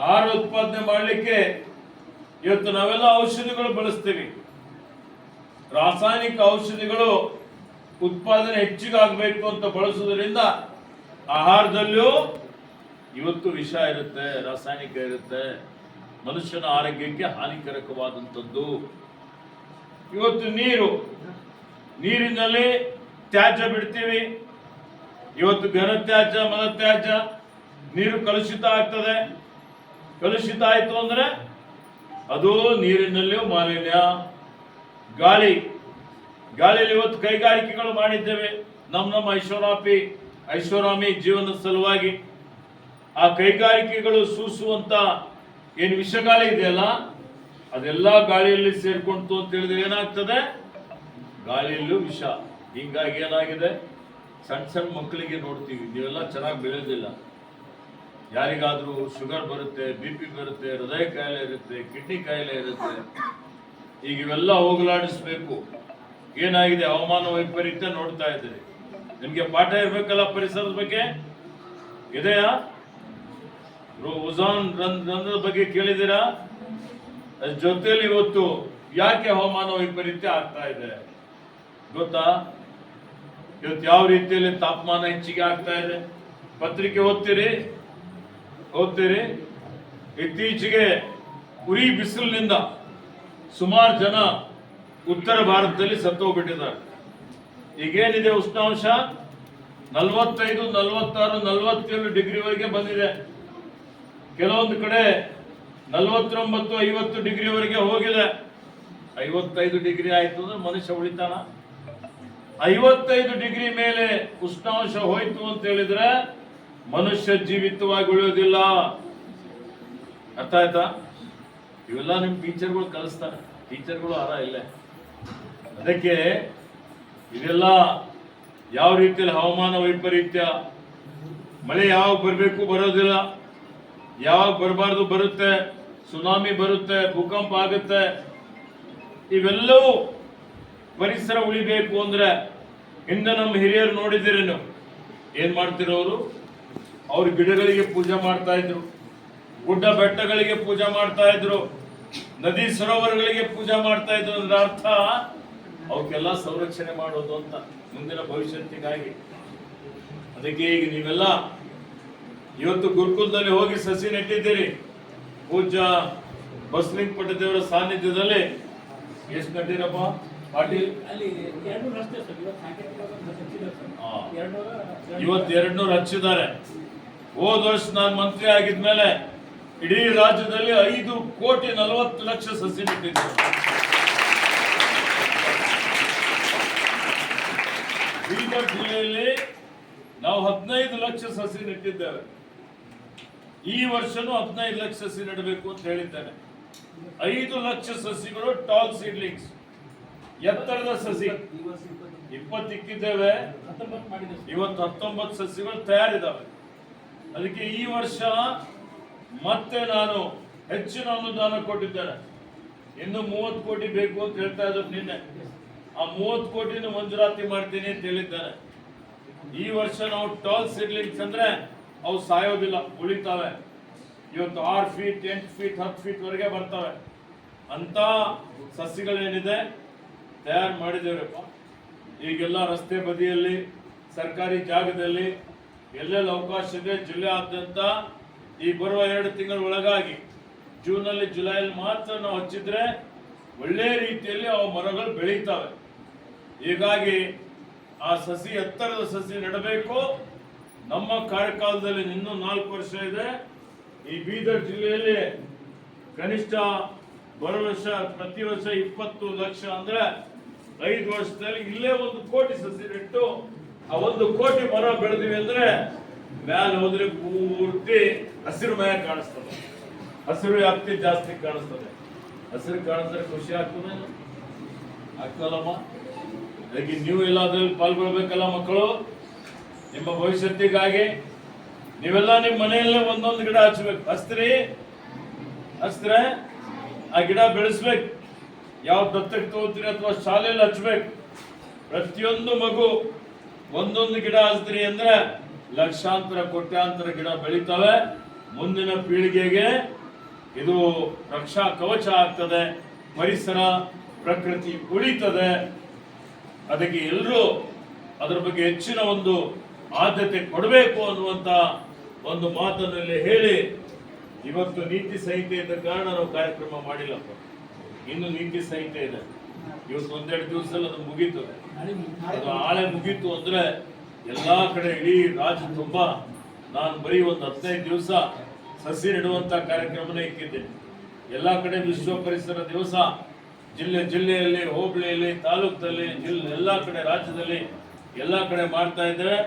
ಆಹಾರ ಉತ್ಪಾದನೆ ಮಾಡಲಿಕ್ಕೆ ಇವತ್ತು ನಾವೆಲ್ಲ ಔಷಧಿಗಳು ಬಳಸ್ತೀವಿ. ರಾಸಾಯನಿಕ ಔಷಧಿಗಳು ಉತ್ಪಾದನೆ ಹೆಚ್ಚಿಗೆ ಆಗಬೇಕು ಅಂತ ಬಳಸುವುದರಿಂದ ಆಹಾರದಲ್ಲೂ ಇವತ್ತು ವಿಷ ಇರುತ್ತೆ, ರಾಸಾಯನಿಕ ಇರುತ್ತೆ, ಮನುಷ್ಯನ ಆರೋಗ್ಯಕ್ಕೆ ಹಾನಿಕರಕವಾದಂಥದ್ದು. ಇವತ್ತು ನೀರಿನಲ್ಲಿ ತ್ಯಾಜ್ಯ ಬಿಡ್ತೀವಿ. ಇವತ್ತು ಘನ ತ್ಯಾಜ್ಯ, ಮಲ ತ್ಯಾಜ್ಯ, ನೀರು ಕಲುಷಿತ ಆಗ್ತದೆ. ಕಲುಷಿತ ಆಯ್ತು ಅಂದ್ರೆ ಅದು ನೀರಿನಲ್ಲಿಯೂ ಮಾಲಿನ್ಯ. ಗಾಳಿಯಲ್ಲಿ ಇವತ್ತು ಕೈಗಾರಿಕೆಗಳು ಮಾಡಿದ್ದೇವೆ. ನಮ್ಮ ಐಷಾರಾಮಿ ಜೀವನದ ಸಲುವಾಗಿ ಆ ಕೈಗಾರಿಕೆಗಳು ಸೂಸುವಂತ ಏನು ವಿಷಗಾಳಿ ಇದೆಯಲ್ಲ ಅದೆಲ್ಲ ಗಾಳಿಯಲ್ಲಿ ಸೇರ್ಕೊಂತು ಅಂತ ಹೇಳಿದ್ರೆ ಏನಾಗ್ತದೆ, ಗಾಳಿಯಲ್ಲೂ ವಿಷ. ಹಿಂಗಾಗಿ ಏನಾಗಿದೆ, ಸಣ್ಣ ಮಕ್ಕಳಿಗೆ ನೋಡ್ತೀವಿ, ನೀವೆಲ್ಲ ಚೆನ್ನಾಗಿ ಬೆಳೆಯೋದಿಲ್ಲ, ಯಾರಿಗಾದ್ರೂ ಶುಗರ್ ಬರುತ್ತೆ, BP ಬರುತ್ತೆ, ಹೃದಯ ಕಾಯಿಲೆ ಇರುತ್ತೆ, ಕಿಡ್ನಿ ಕಾಯಿಲೆ ಇರುತ್ತೆ. ಈಗ ಇವೆಲ್ಲ ಹೋಗಲಾಡಿಸ್ಬೇಕು. ಏನಾಗಿದೆ, ಹವಾಮಾನ ವೈಪರೀತ್ಯ ನೋಡ್ತಾ ಇದ್ದೀರಿ. ನಿಮ್ಗೆ ಪಾಠ ಇರ್ಬೇಕಲ್ಲ ಪರಿಸರದ ಬಗ್ಗೆ, ಇದೆಯಾ? ಓಝೋನ್ ರಂಧ್ರದ ಬಗ್ಗೆ ಕೇಳಿದ್ದೀರಾ? ಜೊತೆಯಲ್ಲಿ ಇವತ್ತು ಯಾಕೆ ಹವಾಮಾನ ವೈಪರೀತ್ಯ ಆಗ್ತಾ ಇದೆ ಗೊತ್ತಾ? ಇವತ್ತು ಯಾವ ರೀತಿಯಲ್ಲಿ ತಾಪಮಾನ ಹೆಚ್ಚಿಗೆ ಆಗ್ತಾ ಇದೆ. ಪತ್ರಿಕೆ ಓದ್ತೀರಿ. ಇತ್ತೀಚೆಗೆ ಉರಿ ಬಿಸಿಲಿನಿಂದ ಸುಮಾರು ಜನ ಉತ್ತರ ಭಾರತದಲ್ಲಿ ಸತ್ತೋಗ್ಬಿಟ್ಟಿದ್ದಾರೆ. ಈಗೇನಿದೆ ಉಷ್ಣಾಂಶ 45, 46, 47 ಡಿಗ್ರಿವರೆಗೆ ಬಂದಿದೆ. ಕೆಲವೊಂದು ಕಡೆ 49, 50 ಡಿಗ್ರಿವರೆಗೆ ಹೋಗಿದೆ. 55 ಡಿಗ್ರಿ ಆಯ್ತು ಅಂದ್ರೆ ಮನುಷ್ಯ ಉಳಿತಾನ? 55 ಡಿಗ್ರಿ ಮೇಲೆ ಉಷ್ಣಾಂಶ ಹೋಯ್ತು ಅಂತ ಹೇಳಿದ್ರೆ ಮನುಷ್ಯ ಜೀವಿತವಾಗಿ ಉಳಿಯೋದಿಲ್ಲ. ಅರ್ಥ ಆಯ್ತಾ? ಇವೆಲ್ಲ ನಿಮ್ ಟೀಚರ್ಗಳು ಕಲಿಸ್ತಾರೆ. ಟೀಚರ್ಗಳು ಇಲ್ಲ. ಅದಕ್ಕೆ ಇದೆಲ್ಲ ಯಾವ ರೀತಿಯಲ್ಲಿ ಹವಾಮಾನ ವೈಪರೀತ್ಯ, ಮಳೆ ಯಾವಾಗ ಬರಬೇಕು ಬರೋದಿಲ್ಲ, ಯಾವಾಗ ಬರಬಾರ್ದು ಬರುತ್ತೆ, ಸುನಾಮಿ ಬರುತ್ತೆ, ಭೂಕಂಪ ಆಗುತ್ತೆ. ಇವೆಲ್ಲವೂ ಪರಿಸರ ಉಳಿಬೇಕು ಅಂದ್ರೆ ಹಿಂದೆ ನಮ್ಮ ಹಿರಿಯರು ನೋಡಿದಿರಿ ನೀವು ಏನ್ ಮಾಡ್ತಿರೋರು, ಅವ್ರ ಗಿಡಗಳಿಗೆ ಪೂಜೆ ಮಾಡ್ತಾ ಇದ್ರು, ಗುಡ್ಡ ಬೆಟ್ಟಗಳಿಗೆ ಪೂಜೆ ಮಾಡ್ತಾ ಇದ್ರು, ನದಿ ಸರೋವರಗಳಿಗೆ ಪೂಜೆ ಮಾಡ್ತಾ ಇದ್ರು. ಅಂದ್ರೆ ಅರ್ಥ ಅವಕ್ಕೆಲ್ಲ ಸಂರಕ್ಷಣೆ ಮಾಡೋದು ಅಂತ, ಮುಂದಿನ ಭವಿಷ್ಯತ್ತಿಗಾಗಿ. ಅದಕ್ಕೆ ಈಗ ನೀವೆಲ್ಲ ಇವತ್ತು ಗುರುಕುಲದಲ್ಲಿ ಹೋಗಿ ಸಸಿ ನೆಟ್ಟಿದ್ದೀರಿ. ಪೂಜ್ಯ ಬಸಲಿಂಗ ಪಟ್ಟದೇವರ ಸಾನ್ನಿಧ್ಯದಲ್ಲಿ ಎಷ್ಟು ನೆಟ್ಟಿರಪ್ಪ ಪಾಟೀಲ್? ಇವತ್ತು 200 ಹಚ್ಚಿದ್ದಾರೆ. ಹೋದ ವರ್ಷ ನಾನು ಮಂತ್ರಿ ಆಗಿದ್ಮೇಲೆ ಇಡೀ ರಾಜ್ಯದಲ್ಲಿ 5,40,00,000 ಸಸಿ ನೆಟ್ಟಿದ್ದಾರೆ. ಬೀದರ್ ಜಿಲ್ಲೆಯಲ್ಲಿ ನಾವು 15 ಲಕ್ಷ ಸಸಿ ನೆಟ್ಟಿದ್ದೇವೆ. ಈ ವರ್ಷನೂ 15 ಲಕ್ಷ ಸಸಿ ನೆಡಬೇಕು ಅಂತ ಹೇಳಿದ್ದೇನೆ. 5 ಲಕ್ಷ ಸಸಿಗಳು ಟಾಲ್ ಸೀಡ್ಲಿಂಗ್ಸ್, ಎತ್ತರದ ಸಸಿ 20 ಇಕ್ಕಿದ್ದೇವೆ. ಇವತ್ತು 19 ಸಸಿಗಳು ತಯಾರಿದ್ದಾವೆ. ಅದಕ್ಕೆ ಈ ವರ್ಷ ಮತ್ತೆ ನಾನು ಹೆಚ್ಚಿನ ಅನುದಾನ ಕೊಟ್ಟಿದ್ದೇನೆ. ಇನ್ನು 30 ಕೋಟಿ ಬೇಕು ಅಂತ ಹೇಳ್ತಾ ಇದ್ರು ನಿನ್ನೆ. ಆ 30 ಕೋಟಿನ ಮಂಜೂರಾತಿ ಮಾಡ್ತೀನಿ ಅಂತ ಹೇಳಿದ್ದಾನೆ. ಈ ವರ್ಷ ನಾವು ಟಾಲ್ ಸೀಡ್ಲಿಂಗ್ಸ್ ಅಂದ್ರೆ ಅವು ಸಾಯೋದಿಲ್ಲ, ಉಳಿತಾವೆ. ಇವತ್ತು 6 ಫೀಟ್, 8 ಫೀಟ್, 10 ಫೀಟ್ ವರೆಗೆ ಬರ್ತವೆ. ಅಂತ ಸಸಿಗಳೇನಿದೆ ತಯಾರು ಮಾಡಿದ್ದೇವ್ರಪ್ಪ. ಈಗೆಲ್ಲ ರಸ್ತೆ ಬದಿಯಲ್ಲಿ, ಸರ್ಕಾರಿ ಜಾಗದಲ್ಲಿ ಎಲ್ಲೆಲ್ಲಿ ಅವಕಾಶ ಇದೆ ಜಿಲ್ಲೆಯಾದ್ಯಂತ ಈ ಬರುವ 2 ತಿಂಗಳ ಒಳಗಾಗಿ ಜೂನಲ್ಲಿ, ಜುಲೈಯಲ್ಲಿ ಮಾತ್ರ ನಾವು ಹಚ್ಚಿದ್ರೆ ಒಳ್ಳೆ ರೀತಿಯಲ್ಲಿ ಅವು ಮರಗಳು ಬೆಳೀತವೆ. ಹೀಗಾಗಿ ಆ ಸಸಿ, ಎತ್ತರದ ಸಸಿ ನೆಡಬೇಕು. ನಮ್ಮ ಕಾರ್ಯಕಾಲದಲ್ಲಿ ಇನ್ನೂ 4 ವರ್ಷ ಇದೆ. ಈ ಬೀದರ್ ಜಿಲ್ಲೆಯಲ್ಲಿ ಕನಿಷ್ಠ ಬರುವ ವರ್ಷ ಪ್ರತಿ ವರ್ಷ 20 ಲಕ್ಷ ಅಂದ್ರೆ 5 ವರ್ಷದಲ್ಲಿ ಇಲ್ಲೇ 1 ಕೋಟಿ ಸಸಿ ನೆಟ್ಟು ಆ 1 ಕೋಟಿ ಮರ ಬೆಳೆದಿವಿ ಅಂದ್ರೆ ಮ್ಯಾಲೆ ಹೋದ್ರೆ ಪೂರ್ತಿ ಹಸಿರುಮಯ ಕಾಣಿಸ್ತದೆ, ಹಸಿರು ವ್ಯಾಪ್ತಿ ಜಾಸ್ತಿ ಕಾಣಿಸ್ತದೆ. ಹಸಿರು ಕಾಣಿಸಿದ್ರೆ ಖುಷಿ ಆಗ್ತದೆ, ಆಗ್ತದಲ್ಲಮ್ಮ? ಅದಕ್ಕೆ ನೀವು ಎಲ್ಲ ಅದ್ರಲ್ಲಿ ಪಾಲ್ಗೊಳ್ಬೇಕಲ್ಲ ಮಕ್ಕಳು. ನಿಮ್ಮ ಭವಿಷ್ಯತ್ತಿಗಾಗಿ ನೀವೆಲ್ಲ ನಿಮ್ಮ ಮನೆಯಲ್ಲೇ ಒಂದೊಂದು ಗಿಡ ಹಚ್ಬೇಕು. ಹಚ್ಚ್ರೆ ಆ ಗಿಡ ಬೆಳೆಸ್ಬೇಕು. ಯಾವ ದತ್ತಕ್ಕೆ ತಗೋತೀರಿ ಅಥವಾ ಶಾಲೆಯಲ್ಲಿ ಹಚ್ಬೇಕು. ಪ್ರತಿಯೊಂದು ಮಗು ಒಂದೊಂದು ಗಿಡ ಹಚ್ಚ್ರಿ ಅಂದ್ರೆ ಲಕ್ಷಾಂತರ ಕೋಟ್ಯಾಂತರ ಗಿಡ ಬೆಳಿತವೆ. ಮುಂದಿನ ಪೀಳಿಗೆಗೆ ಇದು ರಕ್ಷಾ ಕವಚ ಆಗ್ತದೆ. ಪರಿಸರ ಪ್ರಕೃತಿ ಉಳಿತದೆ. ಅದಕ್ಕೆ ಎಲ್ಲರೂ ಅದರ ಬಗ್ಗೆ ಹೆಚ್ಚಿನ ಒಂದು ಆದ್ಯತೆ ಕೊಡಬೇಕು ಅನ್ನುವಂತ ಒಂದು ಮಾತನ್ನು ಇಲ್ಲಿ ಹೇಳಿ, ಇವತ್ತು ನೀತಿ ಸಂಹಿತೆ ಇದ್ದ ಕಾರಣ ನಾವು ಕಾರ್ಯಕ್ರಮ ಮಾಡಿಲ್ಲಪ್ಪ. ಇನ್ನು ನೀತಿ ಸಂಹಿತೆ ಇದೆ. ಇವತ್ತು 1-2 ದಿವಸದಲ್ಲಿ ಅದು ಮುಗೀತು. ಅದು ಆಳೆ ಮುಗೀತು ಅಂದ್ರೆ ಎಲ್ಲಾ ಕಡೆ ಇಡೀ ರಾಜ್ಯ ತುಂಬಾ ನಾನು ಬರೀ ಒಂದು 15 ದಿವಸ ಸಸಿ ನೆಡುವಂತ ಕಾರ್ಯಕ್ರಮನೇ ಇಕ್ಕಿದ್ದೇನೆ. ಎಲ್ಲಾ ಕಡೆ ವಿಶ್ವ ಪರಿಸರ ದಿವಸ ಜಿಲ್ಲೆಯಲ್ಲಿ, ಹೋಬಳಿಯಲ್ಲಿ, ತಾಲೂಕಲ್ಲಿ, ಎಲ್ಲಾ ಕಡೆ ರಾಜ್ಯದಲ್ಲಿ ಎಲ್ಲಾ ಕಡೆ ಮಾಡ್ತಾ ಇದ್ದೇವೆ.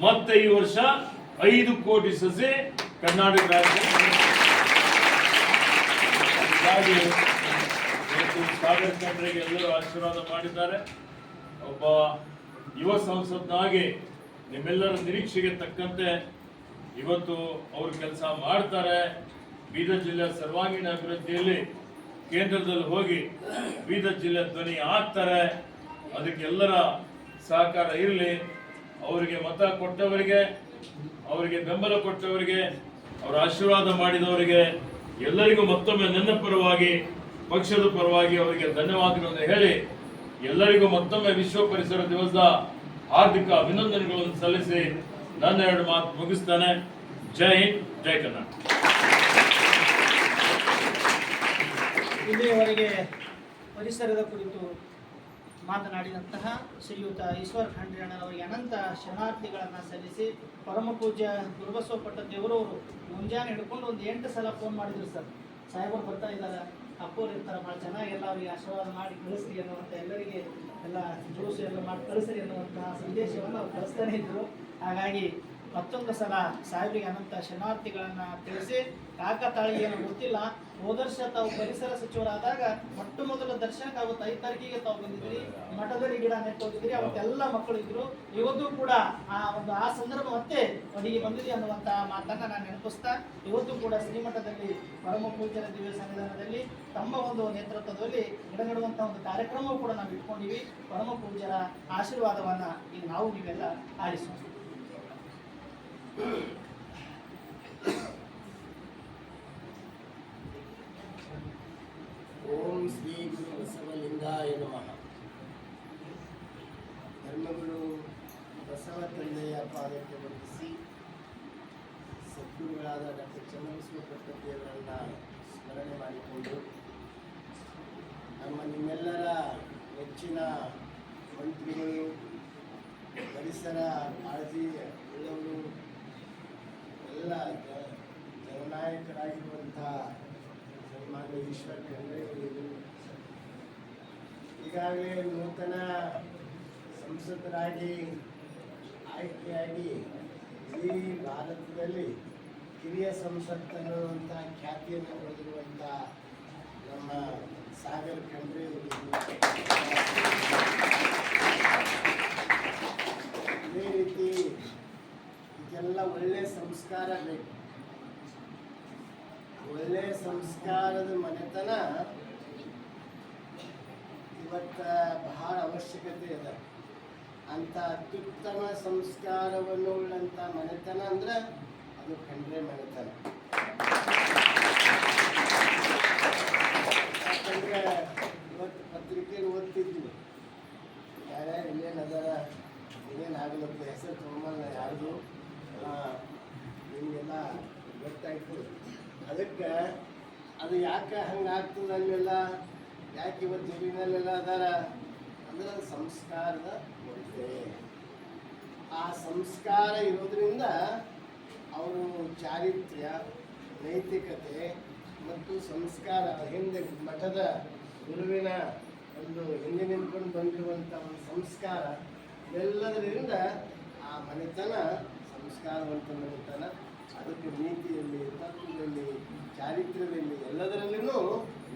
ಮತ್ತೆ ಈ ವರ್ಷ 5 ಕೋಟಿ ಸಸಿ ಕರ್ನಾಟಕ ರಾಜ್ಯ. ಸಾಗರ್ ಖಂಡ್ರೆಗೆ ಎಲ್ಲರೂ ಆಶೀರ್ವಾದ ಮಾಡಿದ್ದಾರೆ. ಒಬ್ಬ ಯುವ ಸಂಸದನಾಗಿ ನಿಮ್ಮೆಲ್ಲರ ನಿರೀಕ್ಷೆಗೆ ತಕ್ಕಂತೆ ಇವತ್ತು ಅವರು ಕೆಲಸ ಮಾಡ್ತಾರೆ. ಬೀದರ್ ಜಿಲ್ಲೆಯ ಸರ್ವಾಂಗೀಣ ಅಭಿವೃದ್ಧಿಯಲ್ಲಿ ಕೇಂದ್ರದಲ್ಲಿ ಹೋಗಿ ಬೀದರ್ ಜಿಲ್ಲೆ ಧ್ವನಿ ಆಗ್ತಾರೆ. ಅದಕ್ಕೆ ಎಲ್ಲರ ಸಹಕಾರ ಇರಲಿ. ಅವರಿಗೆ ಮತ ಕೊಟ್ಟವರಿಗೆ, ಅವರಿಗೆ ಬೆಂಬಲ ಕೊಟ್ಟವರಿಗೆ, ಅವರ ಆಶೀರ್ವಾದ ಮಾಡಿದವರಿಗೆ ಎಲ್ಲರಿಗೂ ಮತ್ತೊಮ್ಮೆ ನನ್ನ ಪರವಾಗಿ, ಪಕ್ಷದ ಪರವಾಗಿ ಅವರಿಗೆ ಧನ್ಯವಾದಗಳನ್ನು ಹೇಳಿ, ಎಲ್ಲರಿಗೂ ಮತ್ತೊಮ್ಮೆ ವಿಶ್ವ ಪರಿಸರ ದಿವಸದ ಹಾರ್ದಿಕ ಅಭಿನಂದನೆಗಳನ್ನು ಸಲ್ಲಿಸಿ ನನ್ನ 2 ಮಾತು ಮುಗಿಸ್ತಾನೆ. ಜೈ ಹಿಂದ್, ಜೈ ಕರ್ನಾಟಕ. ಇಲ್ಲಿಯವರೆಗೆ ಪರಿಸರದ ಕುರಿತು ಮಾತನಾಡಿದಂತಹ ಶ್ರೀಯುತ ಈಶ್ವರ್ ಖಂಡ್ರೆ ಅಣ್ಣನವರಿಗೆ ಅನಂತ ಶರಣಾರ್ಥಿಗಳನ್ನು ಸಲ್ಲಿಸಿ, ಪರಮ ಪೂಜ್ಯ ಗುರುಬಸವ ಪಟ್ಟದೇವರು ಮುಂಜಾನೆ ಹಿಡ್ಕೊಂಡು ಒಂದು 8 ಸಲ ಫೋನ್ ಮಾಡಿದ್ರು. ಸರ್ ಸಾಹೇಬರು ಬರ್ತಾ ಇದ್ದಾರೆ, ಅಪ್ಪೋರು ಇರ್ತಾರೆ, ಭಾಳ ಚೆನ್ನಾಗಿ ಎಲ್ಲ ಅವರಿಗೆ ಆಶೀರ್ವಾದ ಮಾಡಿ ಕಳಿಸ್ರಿ ಅನ್ನುವಂಥ, ಎಲ್ಲರಿಗೆ ಎಲ್ಲ ಜ್ಯೂಸ್ ಎಲ್ಲ ಮಾಡಿ ಕಳಿಸ್ರಿ ಅನ್ನುವಂತಹ ಸಂದೇಶವನ್ನು ಅವ್ರು ಕಳಿಸ್ತಾನೆ ಇದ್ರು. ಹಾಗಾಗಿ ಮತ್ತೊಂದು ಸಲ ಸಾಹೇಬರಿಗೆ ಅನಂತ ಶರಣಾರ್ಥಿಗಳನ್ನು ತಿಳಿಸಿ, ಕಾಕತಾಳಿ ಏನು ಗೊತ್ತಿಲ್ಲ, ಹೋದ ವರ್ಷ ತಾವು ಪರಿಸರ ಸಚಿವರಾದಾಗ ಮೊಟ್ಟ ಮೊದಲ ದರ್ಶನಕ್ಕೆ ಅವತ್ತು 5 ತಾರೀಕಿಗೆ ತಾವು ಬಂದಿದ್ರಿ, ಮಠದಲ್ಲಿ ಗಿಡ ನೆಟ್ಟೋಗಿದ್ರಿ. ಅವತ್ತೆಲ್ಲ ಮಕ್ಕಳು ಇದ್ರು. ಇವತ್ತು ಕೂಡ ಆ ಸಂದರ್ಭ ಮತ್ತೆ ಒಡಿಗೆ ಬಂದಿದೆ ಅನ್ನುವಂಥ ಮಾತನ್ನ ನಾನು ನೆನಪಿಸ್ತಾ, ಇವತ್ತು ಕೂಡ ಶ್ರೀಮಠದಲ್ಲಿ ಪರಮ ಪೂಜ್ಯರ ದಿವ್ಯ ಸಂವಿಧಾನದಲ್ಲಿ ತಮ್ಮ ಒಂದು ನೇತೃತ್ವದಲ್ಲಿ ಗಿಡ ನೆಡುವಂಥ ಒಂದು ಕಾರ್ಯಕ್ರಮವೂ ಕೂಡ ನಾವು ಇಟ್ಕೊಂಡಿವಿ. ಪರಮ ಪೂಜ್ಯರ ಆಶೀರ್ವಾದವನ್ನ ಈಗ ನಾವು ನೀವೆಲ್ಲ ಆಲಿಸೋಣ. ಓಂ ಶ್ರೀ ಗುರು ಬಸವಲಿಂಗಾಯ ನಮಃ. ಧರ್ಮಗುರು ಬಸವ ತಂದೆಯ ಪಾದಕ್ಕೆ ವಂದಿಸಿ, ಸದ್ಗುರುಗಳಾದ ಡಾಕ್ಟರ್ ಚನ್ನಬಸವ ಪಟ್ಟದೇವರನ್ನ ಸ್ಮರಣೆ ಮಾಡಿಕೊಂಡು, ನಮ್ಮ ನಿಮ್ಮೆಲ್ಲರ ನೆಚ್ಚಿನ ಮಂತ್ರಿಗಳು, ಪರಿಸರ ಕಾಳಜಿ ಉಳ್ಳವರು, ಎಲ್ಲ ಜನನಾಯಕರಾಗಿರುವಂಥ ಸನ್ಮಾನ್ಯ ಈಶ್ವರ್ ಖಂಡ್ರೆ ಅವರು ಈಗಾಗಲೇ ನೂತನ ಸಂಸದರಾಗಿ ಆಯ್ಕೆಯಾಗಿ ಇಡೀ ಭಾರತದಲ್ಲಿ ಹಿರಿಯ ಸಂಸತ್ತನ್ನುವಂಥ ಖ್ಯಾತಿಯನ್ನು ಪಡೆದಿರುವಂಥ ನಮ್ಮ ಸಾಗರ್ ಖಂಡ್ರೆ ಇದೇ ರೀತಿ ಇದೆಲ್ಲ ಒಳ್ಳೆಯ ಸಂಸ್ಕಾರ ಬೇಕು. ಒಳ್ಳೆಯ ಸಂಸ್ಕಾರದ ಮನೆತನ ಇವತ್ತ ಬಹಳ ಅವಶ್ಯಕತೆ ಇದೆ. ಅಂತ ಅತ್ಯುತ್ತಮ ಸಂಸ್ಕಾರವನ್ನು ಉಳ್ಳಂಥ ಮನೆತನ ಅಂದ್ರೆ ಅದು ಖಂಡ್ರೆ ಮನೆತನ. ಯಾಕಂದ್ರೆ ಇವತ್ತು ಪತ್ರಿಕೆಯಲ್ಲಿ ಓದ್ತಿದ್ವಿ, ಯಾರ್ಯಾರು ಇಲ್ಲೇನದಾರ, ಏನೇನಾಗಲತ್ತ ಹೆಸರು ತೊಗೊಂಬಲ್ಲ ಯಾರ್ದು, ನಿಮಗೆಲ್ಲ ಗೊತ್ತಾಯ್ತು. ಅದಕ್ಕೆ ಅದು ಯಾಕೆ ಹಂಗಾಗ್ತದೆ ಅಲ್ಲೆಲ್ಲ, ಯಾಕೆ ಇವತ್ತು ಜಮೀನಲ್ಲೆಲ್ಲ ಅದಾರ ಅಂದ್ರೆ ಅದು ಸಂಸ್ಕಾರದ ಕೊರತೆ. ಆ ಸಂಸ್ಕಾರ ಇರೋದ್ರಿಂದ ಅವರು ಚಾರಿತ್ರ್ಯ, ನೈತಿಕತೆ ಮತ್ತು ಸಂಸ್ಕಾರ, ಹಿಂದೆ ಮಠದ ಗುರುವಿನ ಒಂದು ಹಿಂದೆ ನಿಂತ್ಕೊಂಡು ಬಂದಿರುವಂಥ ಒಂದು ಸಂಸ್ಕಾರ ಎಲ್ಲದರಿಂದ ಆ ಮನೆತನ ಸಂಸ್ಕಾರವಂತ ಮನೆತನ. ಅದಕ್ಕೆ ನೀತಿಯಲ್ಲಿ, ತತ್ವದಲ್ಲಿ, ಚಾರಿತ್ರ್ಯದಲ್ಲಿ ಎಲ್ಲದರಲ್ಲೂ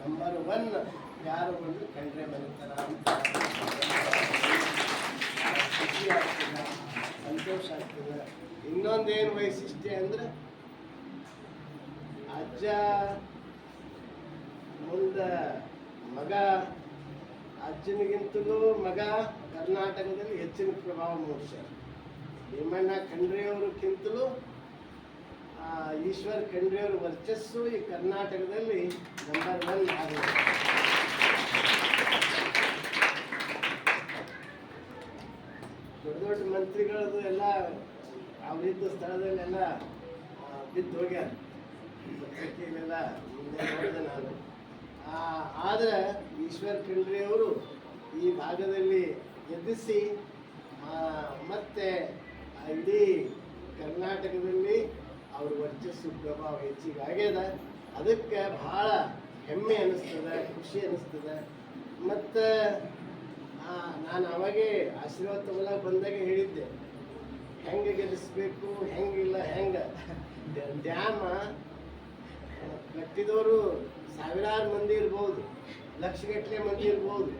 ನಂಬರ್ 1 ಯಾರು ಬಂದು ಕಂಡ್ರೆ ಮನೆತನ ಅಂತ ಖುಷಿ ಆಗ್ತದೆ, ಸಂತೋಷ ಆಗ್ತದೆ. ಇನ್ನೊಂದೇನು ವೈಶಿಷ್ಟ್ಯ ಅಂದರೆ ಅಜ್ಜ ಮುಂದೆ ಮಗ, ಅಜ್ಜನಿಗಿಂತಲೂ ಮಗ ಕರ್ನಾಟಕದಲ್ಲಿ ಹೆಚ್ಚಿನ ಪ್ರಭಾವ ಮೂಡಿಸ್ಯಾರ. ಭೀಮಣ್ಣ ಖಂಡ್ರೆಯವರಿಗಿಂತಲೂ ಈಶ್ವರ್ ಖಂಡ್ರೆಯವರ ವರ್ಚಸ್ಸು ಈ ಕರ್ನಾಟಕದಲ್ಲಿ ನಂಬರ್ 1 ಆಗಿದೆ. ದೊಡ್ಡ ದೊಡ್ಡ ಮಂತ್ರಿಗಳದ್ದು ಎಲ್ಲ ಅವರಿದ್ದ ಸ್ಥಳದಲ್ಲೆಲ್ಲ ಬಿದ್ದು ಹೋಗ್ಯಾರ. ಪತ್ರಿಕೆಯಲ್ಲೆಲ್ಲ ಮುಂದೆ ನೋಡಿದೆ ನಾನು. ಆದರೆ ಈಶ್ವರ್ ಖಂಡ್ರೆಯವರು ಈ ಭಾಗದಲ್ಲಿ ಎದ್ದಿಸಿ ಮತ್ತೆ ಇಡೀ ಕರ್ನಾಟಕದಲ್ಲಿ ಅವ್ರ ವರ್ಚಸ್ಸು ಪ್ರಭಾವ ಹೆಚ್ಚಿಗೆ ಆಗ್ಯದ. ಅದಕ್ಕೆ ಭಾಳ ಹೆಮ್ಮೆ ಅನ್ನಿಸ್ತದೆ, ಖುಷಿ ಅನ್ನಿಸ್ತದೆ. ಮತ್ತು ನಾನು ಅವಾಗೇ ಆಶೀರ್ವಾದ ತಗೊಳ್ಳೋಕೆ ಬಂದಾಗ ಹೇಳಿದ್ದೆ, ಹೆಂಗೆ ಗೆಲ್ಲಿಸ್ಬೇಕು, ಹೆಂಗಿಲ್ಲ, ಹೆಂಗೆ ಡ್ಯಾಮ ಕಟ್ಟಿದವರು ಸಾವಿರಾರು ಮಂದಿ ಇರ್ಬೋದು, ಲಕ್ಷಗಟ್ಟಲೆ ಮಂದಿ ಇರ್ಬೋದು,